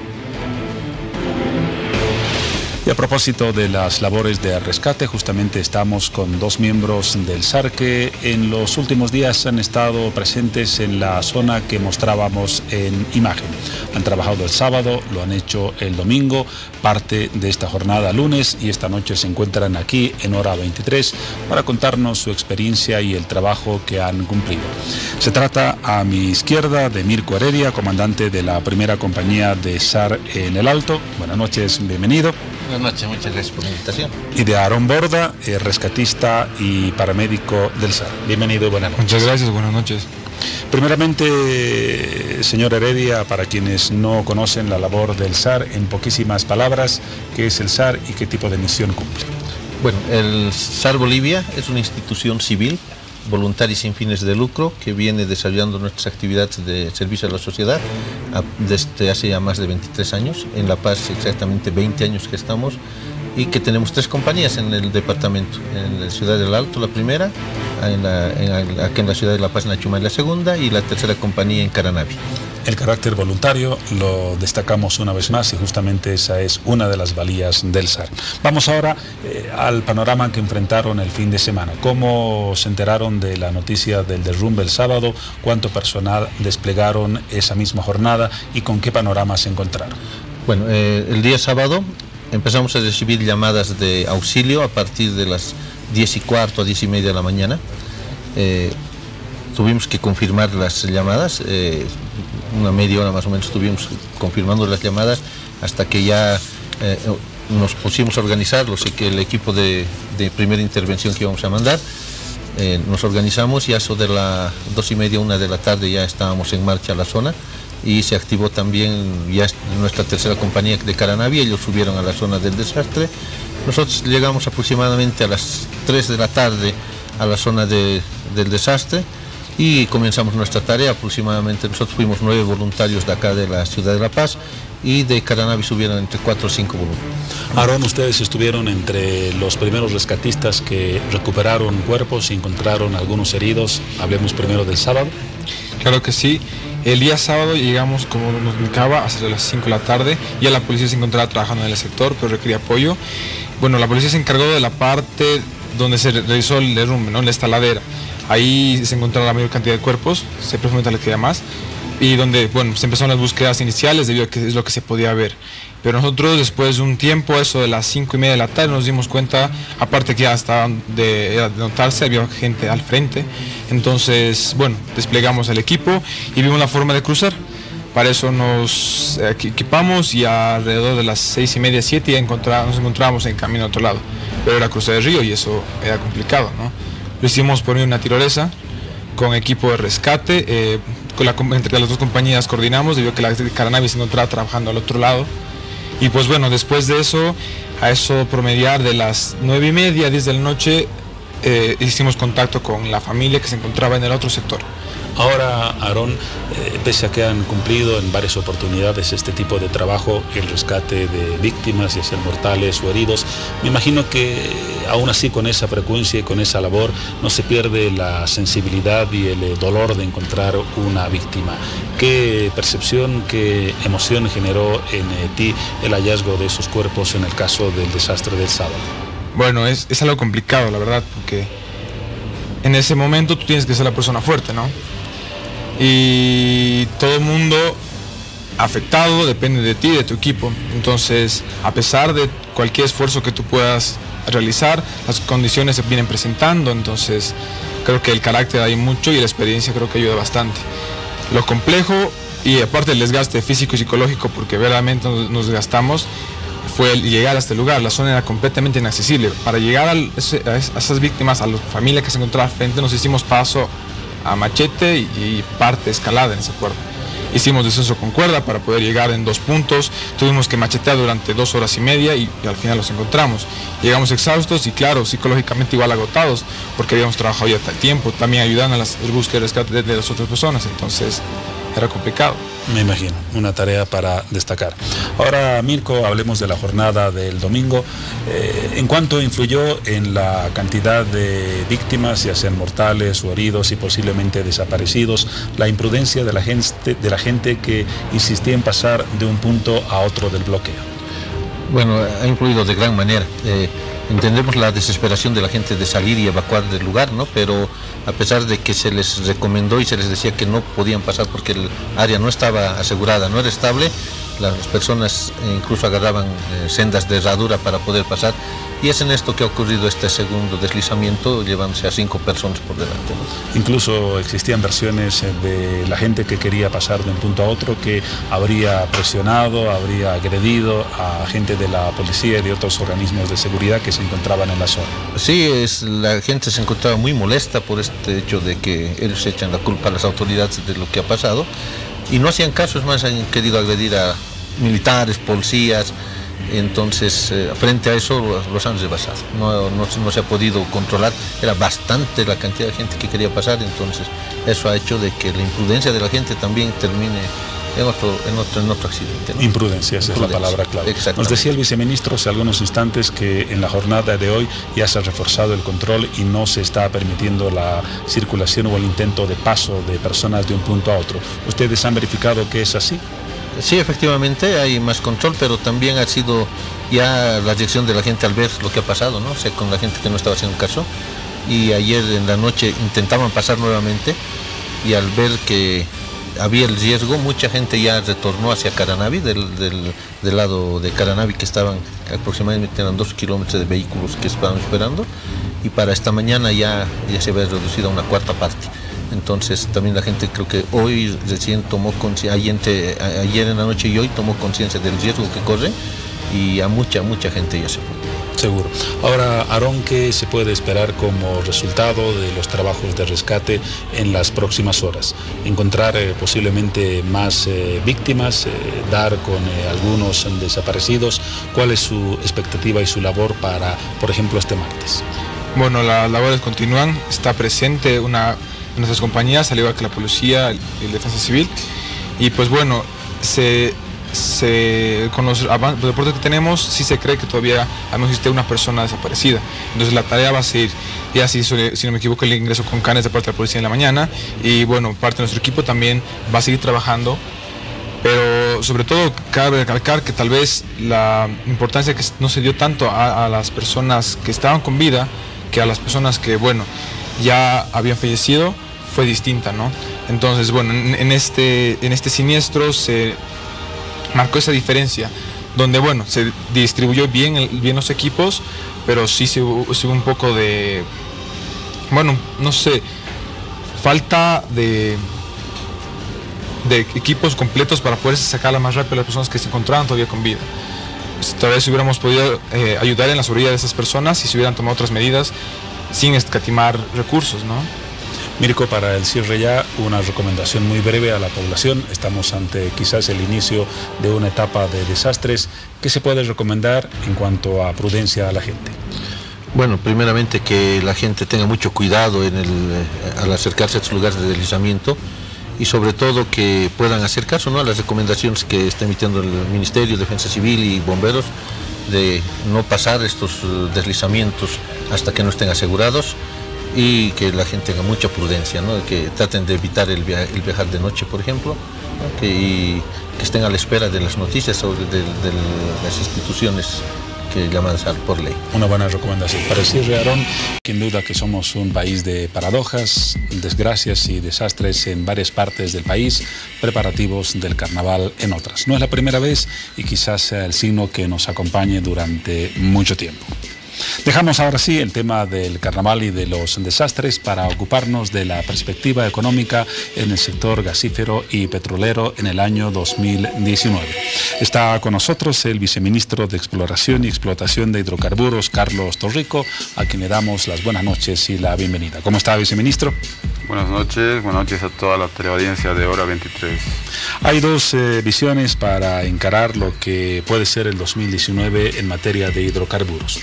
Y a propósito de las labores de rescate, justamente estamos con dos miembros del SAR que en los últimos días han estado presentes en la zona que mostrábamos en imagen. Han trabajado el sábado, lo han hecho el domingo, parte de esta jornada lunes, y esta noche se encuentran aquí en hora 23 para contarnos su experiencia y el trabajo que han cumplido. Se trata a mi izquierda de Mirko Heredia, comandante de la primera compañía de SAR en el Alto. Buenas noches, bienvenido. Buenas noches, muchas gracias por la invitación. Y de Aarón Borda, rescatista y paramédico del SAR. Bienvenido y buenas noches. Muchas gracias, buenas noches. Primeramente, señor Heredia, para quienes no conocen la labor del SAR, en poquísimas palabras, ¿qué es el SAR y qué tipo de misión cumple? Bueno, el SAR Bolivia es una institución civil, voluntaria y sin fines de lucro, que viene desarrollando nuestras actividades de servicio a la sociedad desde hace ya más de 23 años. En La Paz exactamente 20 años que estamos, y que tenemos 3 compañías en el departamento. En la ciudad del Alto la primera, aquí en la ciudad de La Paz, en Achumay, la segunda, y la tercera compañía en Caranavi. El carácter voluntario lo destacamos una vez más y justamente esa es una de las valías del SAR. Vamos ahora al panorama que enfrentaron el fin de semana. ¿Cómo se enteraron de la noticia del derrumbe el sábado? ¿Cuánto personal desplegaron esa misma jornada y con qué panorama se encontraron? Bueno, el día sábado empezamos a recibir llamadas de auxilio a partir de las 10:15 a 10:30 de la mañana. Tuvimos que confirmar las llamadas, una media hora más o menos estuvimos confirmando las llamadas hasta que ya nos pusimos a organizar, que el equipo de primera intervención que íbamos a mandar, nos organizamos y a eso de las 2:30, 1 de la tarde ya estábamos en marcha a la zona, y se activó también ya nuestra tercera compañía de Caranavi. Ellos subieron a la zona del desastre. Nosotros llegamos aproximadamente a las 3 de la tarde a la zona del desastre y comenzamos nuestra tarea. Aproximadamente nosotros fuimos 9 voluntarios de acá de la ciudad de La Paz, y de Caranavi subieron entre 4 o 5 voluntarios. Aarón, ustedes estuvieron entre los primeros rescatistas que recuperaron cuerpos y encontraron algunos heridos. Hablemos primero del sábado. Claro que sí. El día sábado llegamos, como nos indicaba, hasta las 5 de la tarde. Ya la policía se encontraba trabajando en el sector, pero requería apoyo. Bueno, la policía se encargó de la parte donde se realizó el derrumbe, ¿no? En esta ladera. Ahí se encontraron la mayor cantidad de cuerpos, se presume que queda más, y donde, bueno, se empezaron las búsquedas iniciales debido a que es lo que se podía ver. Pero nosotros, después de un tiempo, eso de las 5:30 de la tarde, nos dimos cuenta, aparte que ya estaban de notarse, había gente al frente. Entonces, bueno, desplegamos el equipo y vimos la forma de cruzar. Para eso nos equipamos y alrededor de las 6:30, 7 ya nos encontrábamos en camino a otro lado. Pero era cruzar el río y eso era complicado, ¿no? Lo hicimos por una tirolesa con equipo de rescate. Entre las dos compañías coordinamos, debido a que la de Caranavi se encontraba trabajando al otro lado. Y pues bueno, después de eso, a eso promediar de las 9:30, 10 de la noche, hicimos contacto con la familia que se encontraba en el otro sector. Ahora, Aarón, pese a que han cumplido en varias oportunidades este tipo de trabajo, el rescate de víctimas, ya sean mortales o heridos, me imagino que aún así con esa frecuencia y con esa labor no se pierde la sensibilidad y el dolor de encontrar una víctima. ¿Qué percepción, qué emoción generó en ti el hallazgo de esos cuerpos en el caso del desastre del sábado? Bueno, es algo complicado, la verdad, porque en ese momento tú tienes que ser la persona fuerte, ¿no? Y todo el mundo afectado depende de ti, de tu equipo. Entonces, a pesar de cualquier esfuerzo que tú puedas realizar, las condiciones se vienen presentando. Entonces, creo que el carácter hay mucho y la experiencia creo que ayuda bastante. Lo complejo, y aparte el desgaste físico y psicológico, porque verdaderamente nos desgastamos, fue el llegar a este lugar. La zona era completamente inaccesible. Para llegar a esas víctimas, a la familia que se encontraba al frente, nos hicimos paso a machete y parte escalada en ese cuerpo. hicimos descenso con cuerda para poder llegar en 2 puntos, tuvimos que machetear durante 2 horas y media y al final los encontramos. Llegamos exhaustos y claro, psicológicamente igual agotados, porque habíamos trabajado ya hasta el tiempo, también ayudando a la búsqueda y rescate de las otras personas, entonces era complicado. Me imagino, una tarea para destacar. Ahora, Mirko, hablemos de la jornada del domingo. ¿En cuánto influyó en la cantidad de víctimas, ya sean mortales o heridos y posiblemente desaparecidos, la imprudencia de la gente que insistía en pasar de un punto a otro del bloqueo? Bueno, ha influido de gran manera. Entendemos la desesperación de la gente de salir y evacuar del lugar, ¿no? Pero a pesar de que se les recomendó y se les decía que no podían pasar porque el área no estaba asegurada, no era estable, las personas incluso agarraban sendas de herradura para poder pasar, y es en esto que ha ocurrido este segundo deslizamiento, llevándose a 5 personas por delante, ¿no? Incluso existían versiones de la gente que quería pasar de un punto a otro, que habría presionado, habría agredido a gente de la policía y de otros organismos de seguridad que se encontraban en la zona. Sí, la gente se encontraba muy molesta por este hecho de que ellos echan la culpa a las autoridades de lo que ha pasado y no hacían caso, es más, han querido agredir a militares, policías. Entonces, frente a eso los han rebasado, no se ha podido controlar, era bastante la cantidad de gente que quería pasar, entonces eso ha hecho de que la imprudencia de la gente también termine en otro accidente, ¿no? Imprudencia, esa es la palabra clave. Nos decía el viceministro hace algunos instantes que en la jornada de hoy ya se ha reforzado el control y no se está permitiendo la circulación o el intento de paso de personas de un punto a otro. ¿Ustedes han verificado que es así? Sí, efectivamente hay más control, pero también ha sido ya la reacción de la gente al ver lo que ha pasado, ¿no? O sea, con la gente que no estaba haciendo caso, y ayer en la noche intentaban pasar nuevamente y al ver que había el riesgo, mucha gente ya retornó hacia Caranavi, del lado de Caranavi, que estaban aproximadamente, eran 2 kilómetros de vehículos que estaban esperando, y para esta mañana ya se había reducido a una 1/4 parte. Entonces también la gente, creo que hoy recién tomó conciencia, ayer en la noche y hoy tomó conciencia del riesgo que corre, y a mucha gente ya se fue. Seguro. Ahora, Aarón, ¿qué se puede esperar como resultado de los trabajos de rescate en las próximas horas? ¿Encontrar posiblemente más víctimas, dar con algunos desaparecidos? ¿Cuál es su expectativa y su labor para, por ejemplo, este martes? Bueno, las labores continúan, está presente nuestras compañías, al igual que la policía y la defensa civil, y pues bueno, con los reportes que tenemos, sí se cree que todavía existe una persona desaparecida, entonces la tarea va a ser, ya si no me equivoco, el ingreso con canes de parte de la policía en la mañana, y bueno, parte de nuestro equipo también va a seguir trabajando, pero sobre todo cabe recalcar que tal vez la importancia que no se dio tanto a las personas que estaban con vida, que a las personas que, bueno, ya habían fallecido, fue distinta, ¿no? Entonces, bueno, en este siniestro se marcó esa diferencia, donde, bueno, se distribuyó bien los equipos, pero sí se hubo un poco de, bueno, no sé, falta de equipos completos para poder sacar más rápido a las personas que se encontraban todavía con vida. Tal vez hubiéramos podido ayudar en la seguridad de esas personas si se hubieran tomado otras medidas sin escatimar recursos, ¿no? Mirko, para el cierre ya, una recomendación muy breve a la población. Estamos ante quizás el inicio de una etapa de desastres. ¿Qué se puede recomendar en cuanto a prudencia a la gente? Bueno, primeramente que la gente tenga mucho cuidado al acercarse a estos lugares de deslizamiento, y sobre todo que puedan hacer caso, ¿no?, a las recomendaciones que está emitiendo el Ministerio de Defensa Civil y Bomberos, de no pasar estos deslizamientos hasta que no estén asegurados, y que la gente tenga mucha prudencia, ¿no?, que traten de evitar el viajar de noche, por ejemplo, ¿no?, y que estén a la espera de las noticias sobre de las instituciones que llaman por ley. Una buena recomendación. Para el cierre, Aarón, sin duda que somos un país de paradojas, desgracias y desastres en varias partes del país, preparativos del carnaval en otras. No es la primera vez y quizás sea el signo que nos acompañe durante mucho tiempo. Dejamos ahora sí el tema del carnaval y de los desastres para ocuparnos de la perspectiva económica en el sector gasífero y petrolero en el año 2019. Está con nosotros el viceministro de Exploración y Explotación de Hidrocarburos, Carlos Torrico, a quien le damos las buenas noches y la bienvenida. ¿Cómo está, viceministro? buenas noches a toda la teleaudiencia de Hora 23. Hay dos visiones para encarar lo que puede ser el 2019 en materia de hidrocarburos.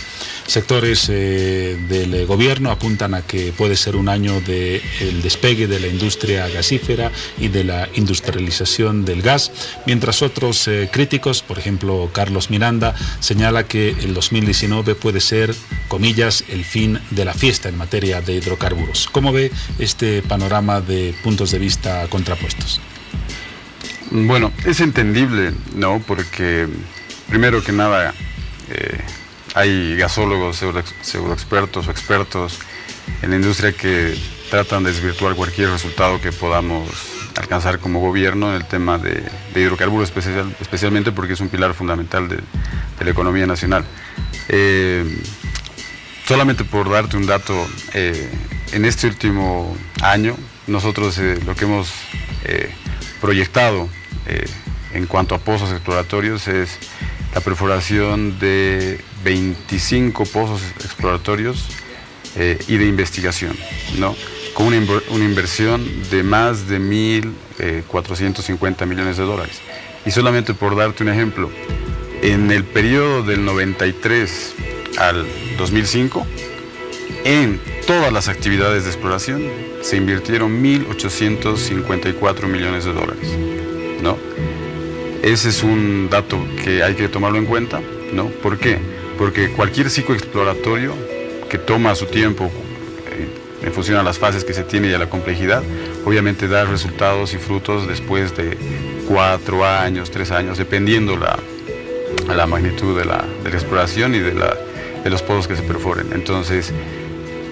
Sectores del gobierno apuntan a que puede ser un año del despegue de la industria gasífera y de la industrialización del gas, mientras otros críticos, por ejemplo Carlos Miranda, señala que el 2019 puede ser, comillas, el fin de la fiesta en materia de hidrocarburos. ¿Cómo ve este panorama de puntos de vista contrapuestos? Bueno, es entendible, ¿no? Porque primero que nada hay gasólogos, pseudoexpertos o expertos en la industria que tratan de desvirtuar cualquier resultado que podamos alcanzar como gobierno en el tema de hidrocarburos, especialmente porque es un pilar fundamental de la economía nacional. Solamente por darte un dato, en este último año nosotros lo que hemos proyectado en cuanto a pozos exploratorios es la perforación de 25 pozos exploratorios y de investigación, ¿no? Con una inversión de más de 1.450 millones de dólares. Y solamente por darte un ejemplo, en el periodo del 93 al 2005, en todas las actividades de exploración se invirtieron 1.854 millones de dólares, ¿no? Ese es un dato que hay que tomarlo en cuenta, ¿no? ¿Por qué? Porque cualquier ciclo exploratorio que toma su tiempo en función a las fases que se tiene y a la complejidad, obviamente da resultados y frutos después de 4 años, 3 años, dependiendo la magnitud de la exploración y de los pozos que se perforen. Entonces,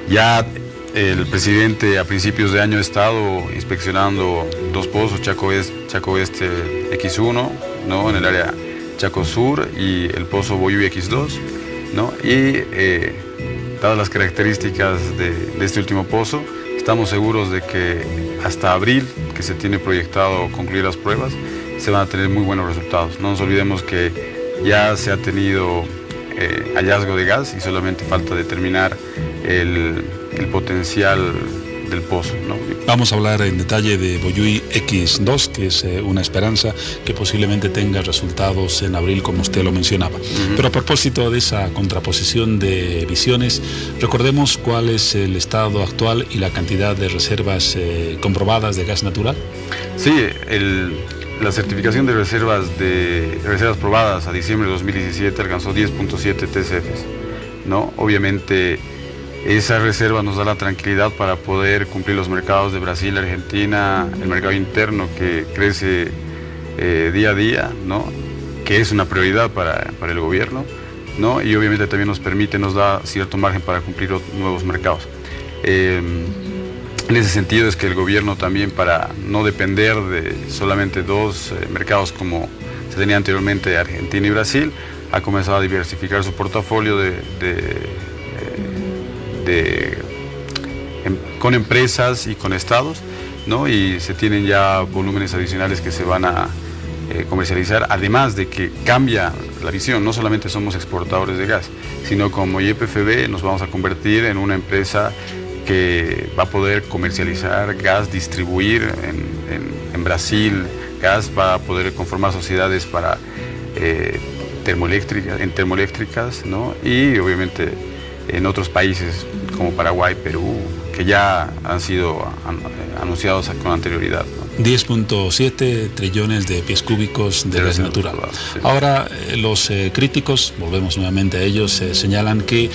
ya el presidente a principios de año ha estado inspeccionando 2 pozos, Chaco Oeste X1, ¿no? En el área Chaco Sur, y el pozo Boyuy X2, ¿no? Y dadas las características de este último pozo, estamos seguros de que hasta abril, que se tiene proyectado concluir las pruebas, se van a tener muy buenos resultados. No nos olvidemos que ya se ha tenido hallazgo de gas y solamente falta determinar el potencial del pozo, ¿no? Vamos a hablar en detalle de Boyuy X2, que es una esperanza que posiblemente tenga resultados en abril, como usted lo mencionaba. Pero a propósito de esa contraposición de visiones, recordemos cuál es el estado actual y la cantidad de reservas comprobadas de gas natural. Sí, la certificación de reservas probadas a diciembre de 2017 alcanzó 10.7 TCFs, ¿no? Obviamente esa reserva nos da la tranquilidad para poder cumplir los mercados de Brasil, Argentina, el mercado interno que crece día a día, ¿no? Que es una prioridad para el gobierno, ¿no? Y obviamente también nos da cierto margen para cumplir nuevos mercados. En ese sentido es que el gobierno también, para no depender de solamente 2 mercados como se tenía anteriormente, Argentina y Brasil, ha comenzado a diversificar su portafolio con empresas y con estados, ¿no? Y se tienen ya volúmenes adicionales que se van a comercializar, además de que cambia la visión. No solamente somos exportadores de gas, sino como YPFB nos vamos a convertir en una empresa que va a poder comercializar gas, distribuir en Brasil gas, va a poder conformar sociedades para termoeléctricas, ¿no? Y obviamente en otros países como Paraguay, Perú, que ya han sido anunciados con anterioridad, ¿no? 10.7 trillones de pies cúbicos de gas natural. Sí. Ahora, los críticos, volvemos nuevamente a ellos, señalan que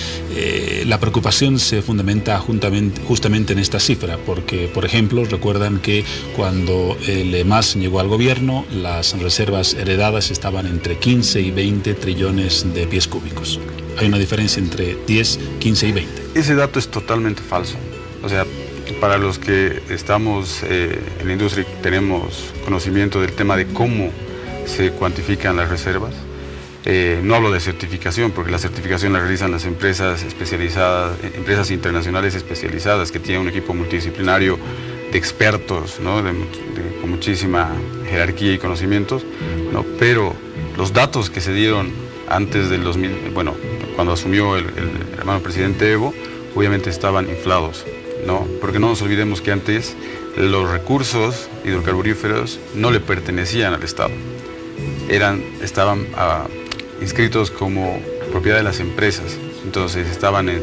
la preocupación se fundamenta justamente en esta cifra, porque, por ejemplo, recuerdan que cuando el EMAS llegó al gobierno, las reservas heredadas estaban entre 15 y 20 trillones de pies cúbicos. Hay una diferencia entre 10, 15 y 20. Ese dato es totalmente falso. O sea, para los que estamos en la industria y tenemos conocimiento del tema de cómo se cuantifican las reservas, no hablo de certificación, porque la certificación la realizan las empresas especializadas, empresas internacionales especializadas que tienen un equipo multidisciplinario de expertos, ¿no? Con muchísima jerarquía y conocimientos, ¿no? Pero los datos que se dieron antes del 2000, bueno, cuando asumió el hermano presidente Evo, obviamente estaban inflados, ¿no? Porque no nos olvidemos que antes los recursos hidrocarburíferos no le pertenecían al Estado, estaban inscritos como propiedad de las empresas, entonces estaban en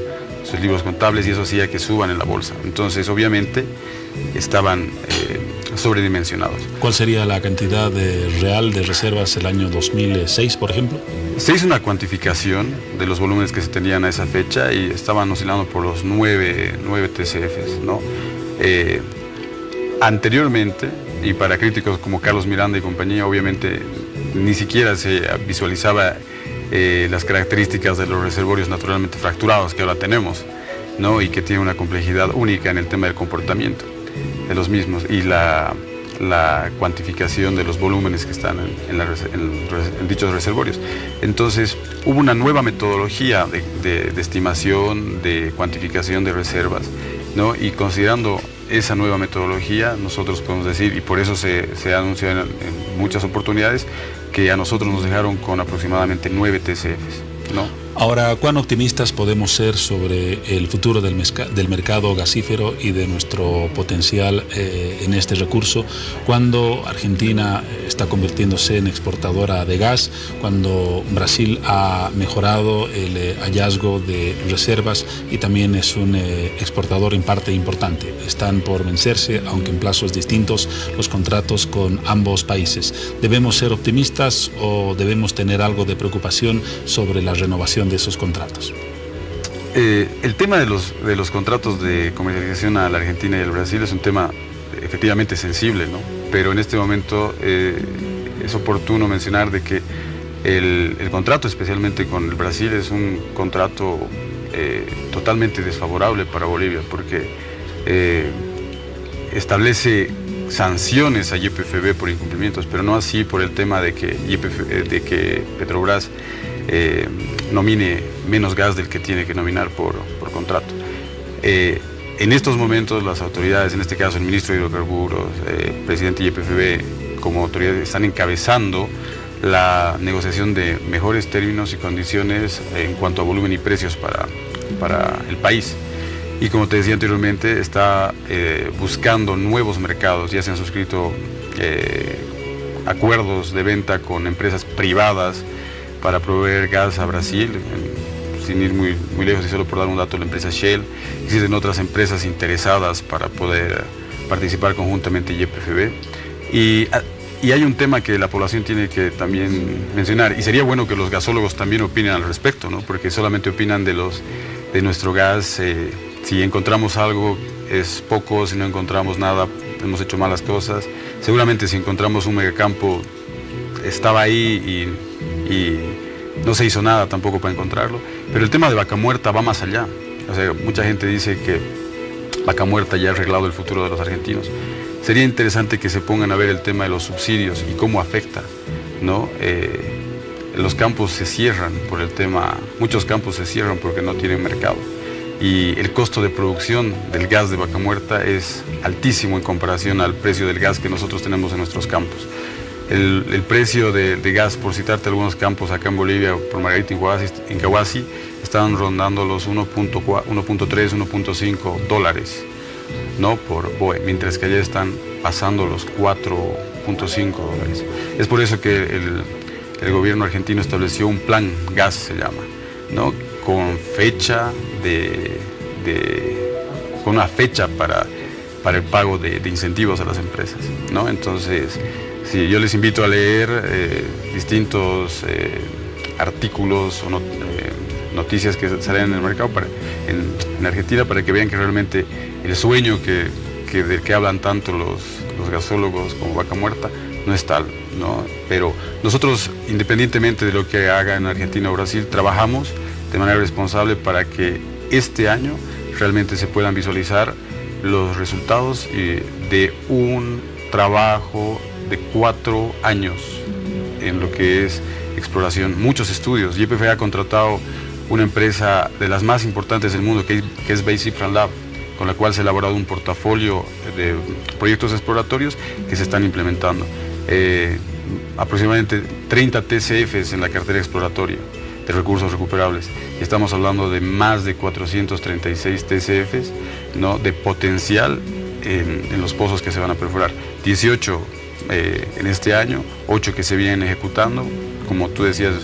sus libros contables y eso hacía que suban en la bolsa, entonces obviamente estaban sobredimensionados. ¿Cuál sería la cantidad real de reservas el año 2006, por ejemplo? Se hizo una cuantificación de los volúmenes que se tenían a esa fecha y estaban oscilando por los 9 TCFs, ¿no? Anteriormente, y para críticos como Carlos Miranda y compañía, obviamente ni siquiera se visualizaba las características de los reservorios naturalmente fracturados que ahora tenemos, ¿no? Y que tiene una complejidad única en el tema del comportamiento de los mismos y la cuantificación de los volúmenes que están en dichos reservorios. Entonces hubo una nueva metodología de estimación, de cuantificación de reservas, ¿no? Y considerando esa nueva metodología, nosotros podemos decir, y por eso se ha anunciado en muchas oportunidades, que a nosotros nos dejaron con aproximadamente 9 TCFs, ¿no? Ahora, ¿cuán optimistas podemos ser sobre el futuro del mercado gasífero y de nuestro potencial en este recurso cuando Argentina está convirtiéndose en exportadora de gas, cuando Brasil ha mejorado el hallazgo de reservas y también es un exportador en parte importante? Están por vencerse, aunque en plazos distintos, los contratos con ambos países. ¿Debemos ser optimistas o debemos tener algo de preocupación sobre la renovación de esos contratos? El tema de los contratos de comercialización a la Argentina y al Brasil es un tema efectivamente sensible, ¿no? Pero en este momento es oportuno mencionar de que el contrato, especialmente con el Brasil, es un contrato totalmente desfavorable para Bolivia, porque establece sanciones a YPFB por incumplimientos, pero no así por el tema de que Petrobras nomine menos gas del que tiene que nominar por contrato. En estos momentos las autoridades, en este caso el ministro de Hidrocarburos, presidente de YPFB, como autoridad están encabezando la negociación de mejores términos y condiciones en cuanto a volumen y precios para el país. Y como te decía anteriormente, está buscando nuevos mercados. Ya se han suscrito acuerdos de venta con empresas privadas para proveer gas a Brasil, sin ir muy lejos y solo por dar un dato, la empresa Shell. Existen otras empresas interesadas para poder participar conjuntamente en YPFB. Y hay un tema que la población tiene que también mencionar, y sería bueno que los gasólogos también opinen al respecto, ¿no? Porque solamente opinan de nuestro gas. Si encontramos algo es poco, si no encontramos nada hemos hecho malas cosas. Seguramente si encontramos un megacampo estaba ahí y no se hizo nada tampoco para encontrarlo. Pero el tema de Vaca Muerta va más allá. O sea, mucha gente dice que Vaca Muerta ya ha arreglado el futuro de los argentinos. Sería interesante que se pongan a ver el tema de los subsidios y cómo afecta, ¿no? Los campos se cierran por el tema, muchos campos se cierran porque no tienen mercado. Y el costo de producción del gas de Vaca Muerta es altísimo en comparación al precio del gas que nosotros tenemos en nuestros campos. El precio de gas, por citarte algunos campos acá en Bolivia, por Margarita en Cahuasi, estaban rondando los 1.3, 1.5 dólares, ¿no? Por BOE, mientras que allá están pasando los 4.5 dólares. Es por eso que el gobierno argentino estableció un plan gas, se llama, ¿no? Con fecha con una fecha para el pago de incentivos a las empresas, ¿no? Entonces, sí, yo les invito a leer distintos artículos o noticias que salen en el mercado en Argentina para que vean que realmente el sueño del que hablan tanto los gasólogos como Vaca Muerta no es tal, ¿no? Pero nosotros, independientemente de lo que haga en Argentina o Brasil, trabajamos de manera responsable para que este año realmente se puedan visualizar los resultados de un trabajo de 4 años en lo que es exploración, muchos estudios. YPFB ha contratado una empresa de las más importantes del mundo que es Base Cifra Lab, con la cual se ha elaborado un portafolio de proyectos exploratorios que se están implementando. Aproximadamente 30 TCFs en la cartera exploratoria. recursos recuperables. Estamos hablando de más de 436 TCFs, ¿no?, de potencial en los pozos que se van a perforar. 18 en este año, 8 que se vienen ejecutando, como tú decías,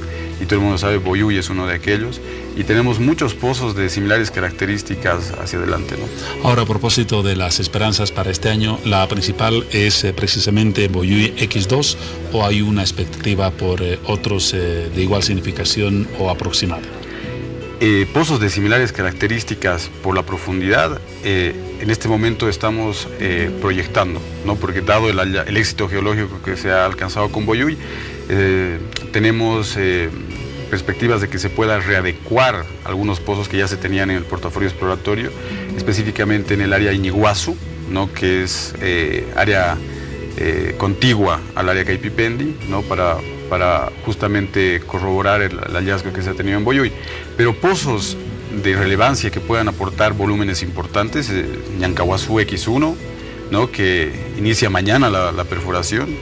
y todo el mundo sabe, Boyuy es uno de aquellos, y tenemos muchos pozos de similares características hacia adelante, ¿no? Ahora, a propósito de las esperanzas para este año, ¿la principal es precisamente Boyuy X2 o hay una expectativa por otros de igual significación o aproximada? Pozos de similares características por la profundidad, en este momento estamos proyectando, ¿no? Porque dado el éxito geológico que se ha alcanzado con Boyuy, tenemos perspectivas de que se pueda readecuar algunos pozos que ya se tenían en el portafolio exploratorio, específicamente en el área Iñiguazu, ¿no?, que es área contigua al área Caipipendi, ¿no?, para justamente corroborar el hallazgo que se ha tenido en Boyuy. Pero pozos de relevancia que puedan aportar volúmenes importantes, Ñancahuazú X1, ¿no?, que inicia mañana la perforación,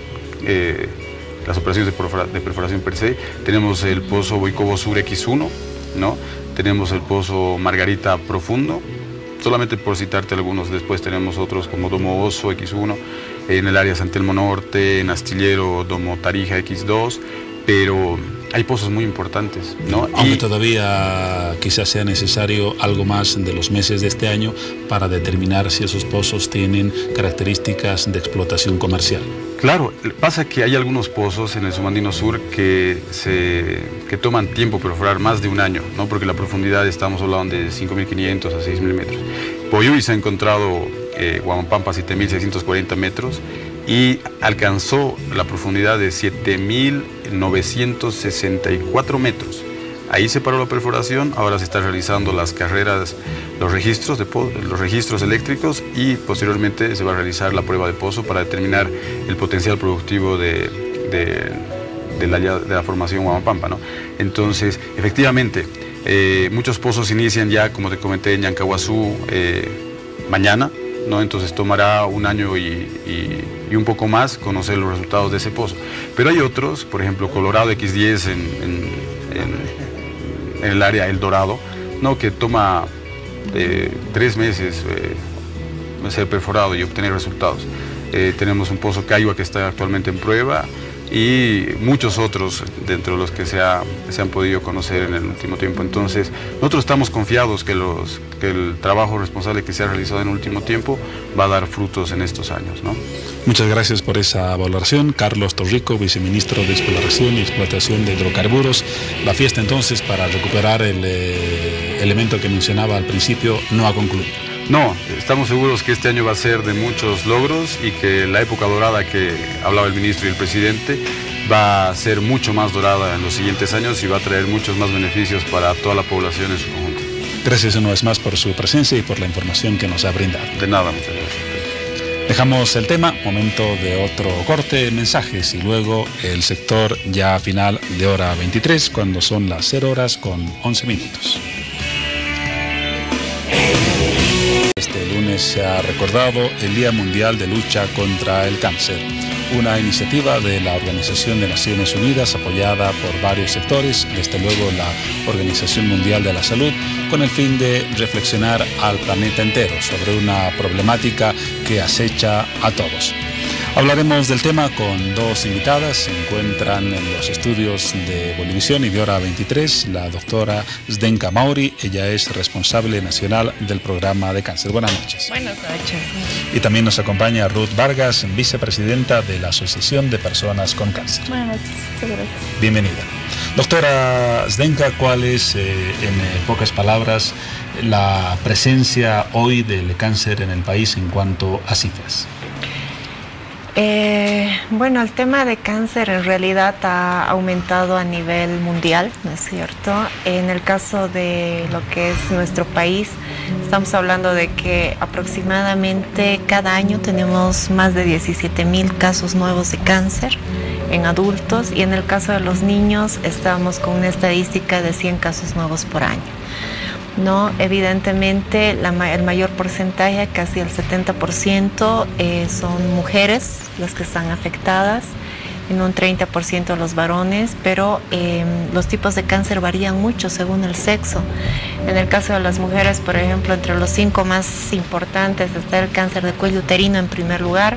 las operaciones de perforación per se. Tenemos el pozo Boicobo Sur X1, ¿no?, tenemos el pozo Margarita Profundo, solamente por citarte algunos. Después tenemos otros como Domo Oso X1, en el área San Telmo Norte, en Astillero Domo Tarija X2, pero hay pozos muy importantes, ¿no? Aunque todavía quizás sea necesario algo más de los meses de este año para determinar si esos pozos tienen características de explotación comercial. Claro, pasa que hay algunos pozos en el subandino sur que toman tiempo perforar, más de un año, ¿no?, porque la profundidad estamos hablando de 5.500 a 6.000 metros. Boyuy se ha encontrado Huamampampa 7.640 metros y alcanzó la profundidad de 7.964 metros. Ahí se paró la perforación, ahora se están realizando las carreras, los registros eléctricos, y posteriormente se va a realizar la prueba de pozo para determinar el potencial productivo de la formación Huamampampa, ¿no? Entonces, efectivamente, muchos pozos inician ya, como te comenté, en Ñancahuazú mañana, ¿no? Entonces tomará un año y un poco más conocer los resultados de ese pozo. Pero hay otros, por ejemplo, Colorado X10 en el área El Dorado, ¿no?, que toma 3 meses ser perforado y obtener resultados. Tenemos un pozo Cayua que está actualmente en prueba, y muchos otros dentro de los que se han podido conocer en el último tiempo. Entonces, nosotros estamos confiados que el trabajo responsable que se ha realizado en el último tiempo va a dar frutos en estos años, ¿no? Muchas gracias por esa valoración. Carlos Torrico, viceministro de Exploración y Explotación de Hidrocarburos. La fiesta entonces para recuperar el elemento que mencionaba al principio no ha concluido. No, estamos seguros que este año va a ser de muchos logros y que la época dorada que hablaba el ministro y el presidente va a ser mucho más dorada en los siguientes años y va a traer muchos más beneficios para toda la población en su conjunto. Gracias una vez más por su presencia y por la información que nos ha brindado. De nada, muchas gracias. Dejamos el tema, momento de otro corte, mensajes, y luego el sector ya final de hora 23, cuando son las 0:11. Este lunes se ha recordado el Día Mundial de Lucha contra el Cáncer, una iniciativa de la Organización de Naciones Unidas apoyada por varios sectores, desde luego la Organización Mundial de la Salud, con el fin de reflexionar al planeta entero sobre una problemática que acecha a todos. Hablaremos del tema con dos invitadas. Se encuentran en los estudios de Bolivisión y de Hora 23 la doctora Zdenka Mauri. Ella es responsable nacional del programa de cáncer. Buenas noches. Buenas noches. Y también nos acompaña Ruth Vargas, vicepresidenta de la Asociación de Personas con Cáncer. Buenas noches. Muchas gracias. Bienvenida. Doctora Zdenka, ¿cuál es, en pocas palabras, la presencia hoy del cáncer en el país en cuanto a cifras? Bueno, el tema de cáncer en realidad ha aumentado a nivel mundial, ¿no es cierto? En el caso de lo que es nuestro país, estamos hablando de que aproximadamente cada año tenemos más de 17.000 casos nuevos de cáncer en adultos, y en el caso de los niños estamos con una estadística de 100 casos nuevos por año. No, evidentemente el mayor porcentaje, casi el 70%, son mujeres las que están afectadas. en un 30% los varones, pero los tipos de cáncer varían mucho según el sexo. En el caso de las mujeres, por ejemplo, entre los 5 más importantes está el cáncer de cuello uterino en primer lugar,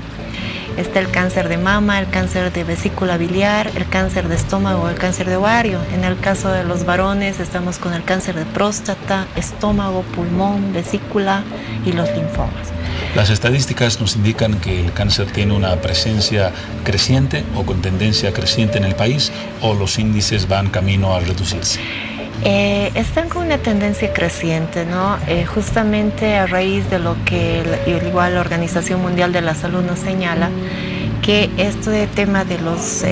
está el cáncer de mama, el cáncer de vesícula biliar, el cáncer de estómago, el cáncer de ovario. En el caso de los varones estamos con el cáncer de próstata, estómago, pulmón, vesícula y los linfomas. Las estadísticas nos indican que el cáncer tiene una presencia creciente o con tendencia creciente en el país, o los índices van camino a reducirse. Están con una tendencia creciente, ¿no? Justamente a raíz de lo que igual la Organización Mundial de la Salud nos señala, que este tema de los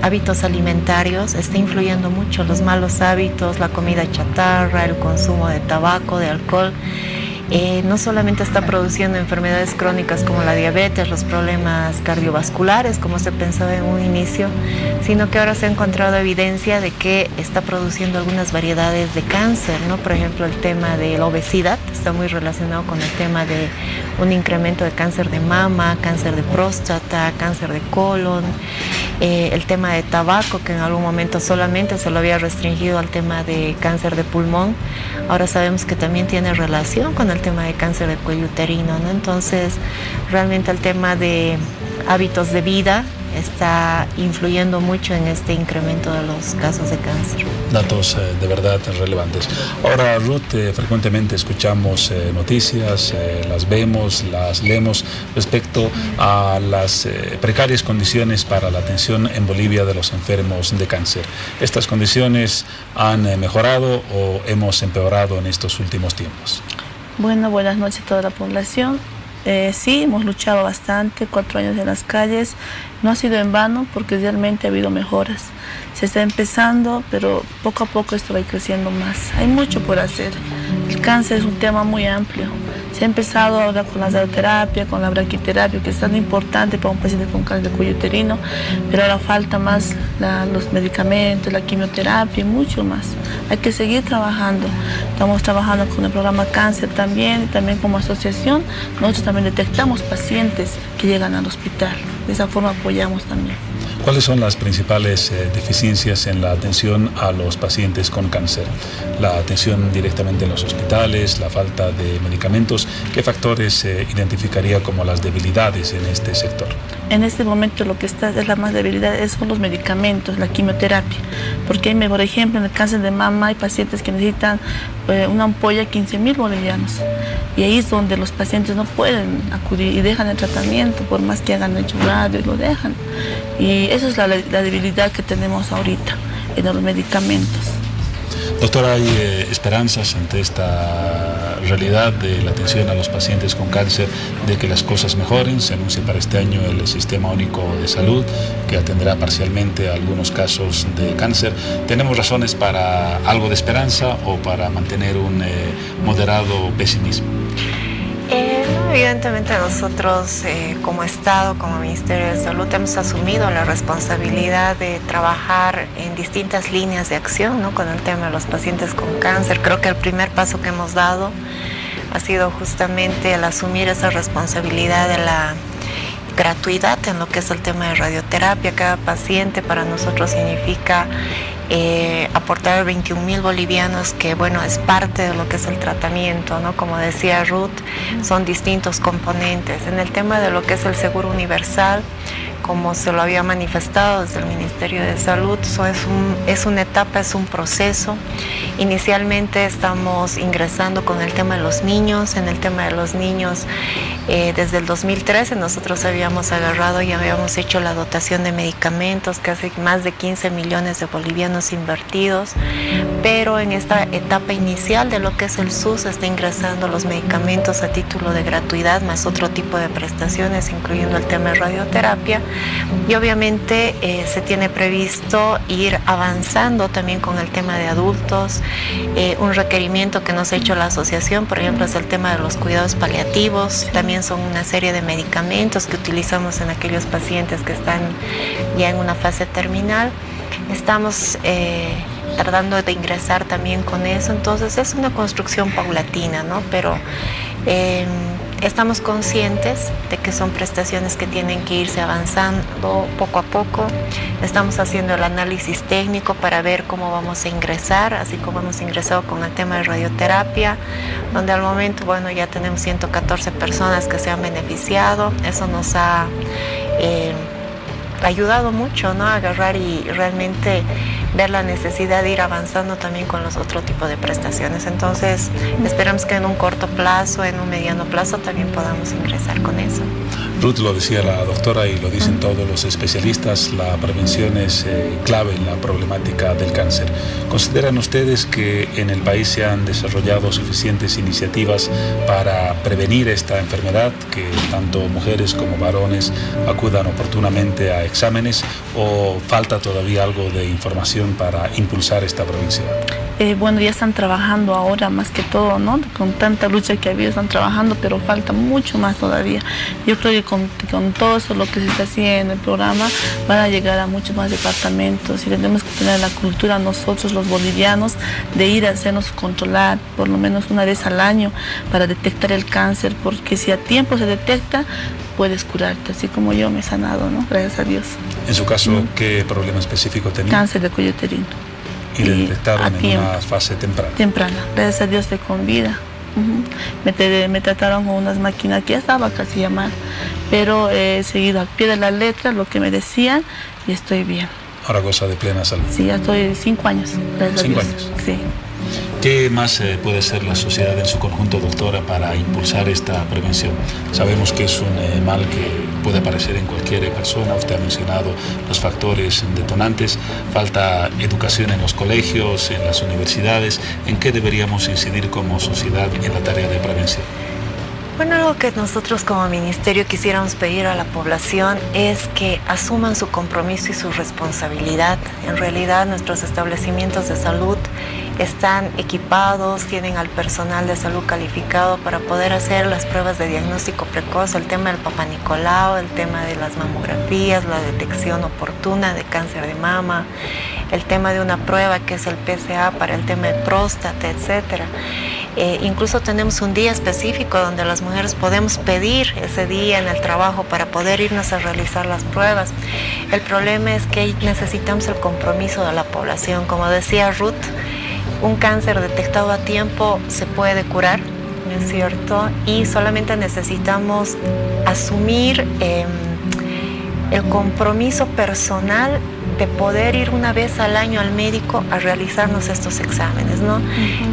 hábitos alimentarios está influyendo mucho, los malos hábitos, la comida chatarra, el consumo de tabaco, de alcohol. No solamente está produciendo enfermedades crónicas como la diabetes, los problemas cardiovasculares, como se pensaba en un inicio, sino que ahora se ha encontrado evidencia de que está produciendo algunas variedades de cáncer, ¿no? Por ejemplo, el tema de la obesidad está muy relacionado con el tema de un incremento de cáncer de mama, cáncer de próstata, cáncer de colon, el tema de tabaco, que en algún momento solamente se lo había restringido al tema de cáncer de pulmón, ahora sabemos que también tiene relación con el tema de cáncer de cuello uterino, ¿no? Entonces, realmente el tema de hábitos de vida está influyendo mucho en este incremento de los casos de cáncer. Datos de verdad relevantes. Ahora, Ruth, frecuentemente escuchamos noticias, las vemos, las leemos respecto a las precarias condiciones para la atención en Bolivia de los enfermos de cáncer. ¿Estas condiciones han mejorado o hemos empeorado en estos últimos tiempos? Bueno, buenas noches a toda la población. Sí, hemos luchado bastante, 4 años en las calles. No ha sido en vano porque realmente ha habido mejoras. Se está empezando, pero poco a poco esto va a ir creciendo más. Hay mucho por hacer. El cáncer es un tema muy amplio. Se ha empezado ahora con la radioterapia, con la braquiterapia, que es tan importante para un paciente con cáncer de cuello uterino, pero ahora falta más los medicamentos, la quimioterapia y mucho más. Hay que seguir trabajando. Estamos trabajando con el programa Cáncer también, y también como asociación. Nosotros también detectamos pacientes que llegan al hospital. De esa forma apoyamos también. ¿Cuáles son las principales deficiencias en la atención a los pacientes con cáncer? La atención directamente en los hospitales, la falta de medicamentos. ¿Qué factores identificaría como las debilidades en este sector? En este momento lo que está es la más debilidad son los medicamentos, la quimioterapia. Porque, por ejemplo, en el cáncer de mama hay pacientes que necesitan una ampolla 15.000 bolivianos. Y ahí es donde los pacientes no pueden acudir y dejan el tratamiento, por más que hagan hecho radio y lo dejan. Y esa es la debilidad que tenemos ahorita en los medicamentos. Doctora, ¿hay esperanzas ante esta realidad de la atención a los pacientes con cáncer de que las cosas mejoren? Se anuncia para este año el Sistema Único de Salud, que atenderá parcialmente a algunos casos de cáncer. ¿Tenemos razones para algo de esperanza o para mantener un moderado pesimismo? Evidentemente nosotros como Estado, como Ministerio de Salud, hemos asumido la responsabilidad de trabajar en distintas líneas de acción, ¿no? Con el tema de los pacientes con cáncer. Creo que el primer paso que hemos dado ha sido justamente el asumir esa responsabilidad de la gratuidad en lo que es el tema de radioterapia. Cada paciente para nosotros significa aportar 21.000 bolivianos, que bueno, es parte de lo que es el tratamiento, ¿no? Como decía Ruth, son distintos componentes. En el tema de lo que es el seguro universal, como se lo había manifestado desde el Ministerio de Salud, eso es una etapa, es un proceso. Inicialmente estamos ingresando con el tema de los niños. En el tema de los niños, desde el 2013 nosotros habíamos agarrado y habíamos hecho la dotación de medicamentos, casi más de 15 millones de bolivianos invertidos, pero en esta etapa inicial de lo que es el SUS está ingresando los medicamentos a título de gratuidad, más otro tipo de prestaciones, incluyendo el tema de radioterapia. Y obviamente se tiene previsto ir avanzando también con el tema de adultos. Un requerimiento que nos ha hecho la asociación, por ejemplo, es el tema de los cuidados paliativos. También son una serie de medicamentos que utilizamos en aquellos pacientes que están ya en una fase terminal. Estamos tratando de ingresar también con eso, entonces es una construcción paulatina, ¿no? Pero Estamos conscientes de que son prestaciones que tienen que irse avanzando poco a poco. Estamos haciendo el análisis técnico para ver cómo vamos a ingresar, así como hemos ingresado con el tema de radioterapia, donde al momento, bueno, ya tenemos 114 personas que se han beneficiado. Eso nos ha ayudado mucho, ¿no? A agarrar y realmente ver la necesidad de ir avanzando también con los otros tipos de prestaciones. Entonces, esperamos que en un corto plazo, en un mediano plazo, también podamos ingresar con eso. Ruth, lo decía la doctora y lo dicen todos los especialistas, la prevención es clave en la problemática del cáncer. ¿Consideran ustedes que en el país se han desarrollado suficientes iniciativas para prevenir esta enfermedad, que tanto mujeres como varones acudan oportunamente a exámenes, o falta todavía algo de información para impulsar esta prevención? Bueno, ya están trabajando ahora más que todo, ¿no? Con tanta lucha que ha habido, están trabajando, pero falta mucho más todavía. Yo creo que con todo eso lo que se está haciendo en el programa van a llegar a muchos más departamentos, y tenemos que tener la cultura nosotros los bolivianos de ir a hacernos controlar por lo menos una vez al año para detectar el cáncer, porque si a tiempo se detecta puedes curarte, así como yo me he sanado, ¿no? Gracias a Dios. En su caso, ¿qué problema específico tenía? Cáncer de cuello uterino. ¿Y le detectaron en una fase temprana? Temprana, gracias a Dios, estoy con vida. Me trataron con unas máquinas que ya estaba casi mal, pero he seguido al pie de la letra lo que me decían y estoy bien. Ahora goza de plena salud. Sí, ya estoy 5 años. 5 años. Sí. ¿Qué más puede hacer la sociedad en su conjunto, doctora, para impulsar esta prevención? Sabemos que es un mal que puede aparecer en cualquier persona. Usted ha mencionado los factores detonantes. Falta educación en los colegios, en las universidades. ¿En qué deberíamos incidir como sociedad en la tarea de prevención? Bueno, algo que nosotros como ministerio quisiéramos pedir a la población es que asuman su compromiso y su responsabilidad. En realidad, nuestros establecimientos de salud están equipados, tienen al personal de salud calificado para poder hacer las pruebas de diagnóstico precoz, el tema del Papá Nicolau, el tema de las mamografías, la detección oportuna de cáncer de mama, el tema de una prueba que es el PSA para el tema de próstata, etcétera. Incluso tenemos un día específico donde las mujeres podemos pedir ese día en el trabajo para poder irnos a realizar las pruebas. El problema es que necesitamos el compromiso de la población. Como decía Ruth, un cáncer detectado a tiempo se puede curar, ¿no es cierto? Y solamente necesitamos asumir el compromiso personal de poder ir una vez al año al médico a realizarnos estos exámenes, ¿no?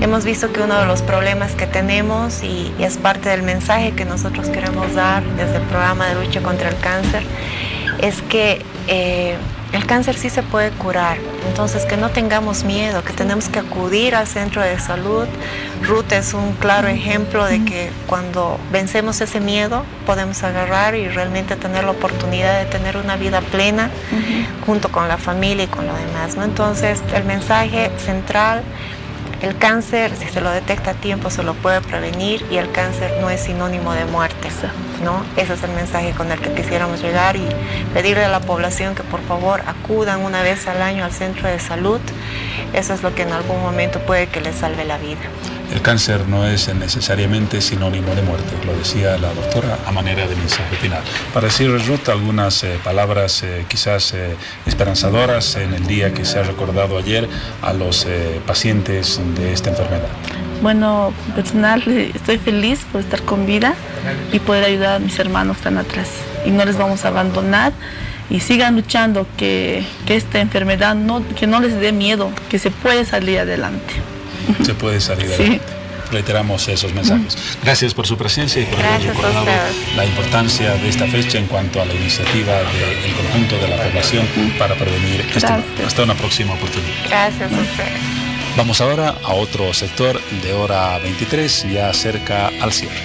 Hemos visto que uno de los problemas que tenemos, y es parte del mensaje que nosotros queremos dar desde el programa de lucha contra el cáncer, es que el cáncer sí se puede curar. Entonces, que no tengamos miedo, que tenemos que acudir al centro de salud. Ruth es un claro ejemplo de que cuando vencemos ese miedo podemos agarrar y realmente tener la oportunidad de tener una vida plena junto con la familia y con lo demás, ¿no? Entonces, el mensaje central: el cáncer, si se lo detecta a tiempo, se lo puede prevenir, y el cáncer no es sinónimo de muerte, ¿no? Ese es el mensaje con el que quisiéramos llegar, y pedirle a la población que por favor acudan una vez al año al centro de salud. Eso es lo que en algún momento puede que les salve la vida. El cáncer no es necesariamente sinónimo de muerte, lo decía la doctora a manera de mensaje final. Para decir, Ruth, algunas palabras quizás esperanzadoras en el día que se ha recordado ayer a los pacientes de esta enfermedad. Bueno, personal, estoy feliz por estar con vida y poder ayudar a mis hermanos que están atrás. Y no les vamos a abandonar, y sigan luchando, que esta enfermedad que no les dé miedo, que se puede salir adelante. Se puede salir adelante. Reiteramos esos mensajes. Gracias por su presencia y por haber recordado la importancia de esta fecha en cuanto a la iniciativa del conjunto de la población para prevenir este mal. Hasta una próxima oportunidad. Gracias a ustedes. Vamos ahora a otro sector de hora 23, ya cerca al cierre.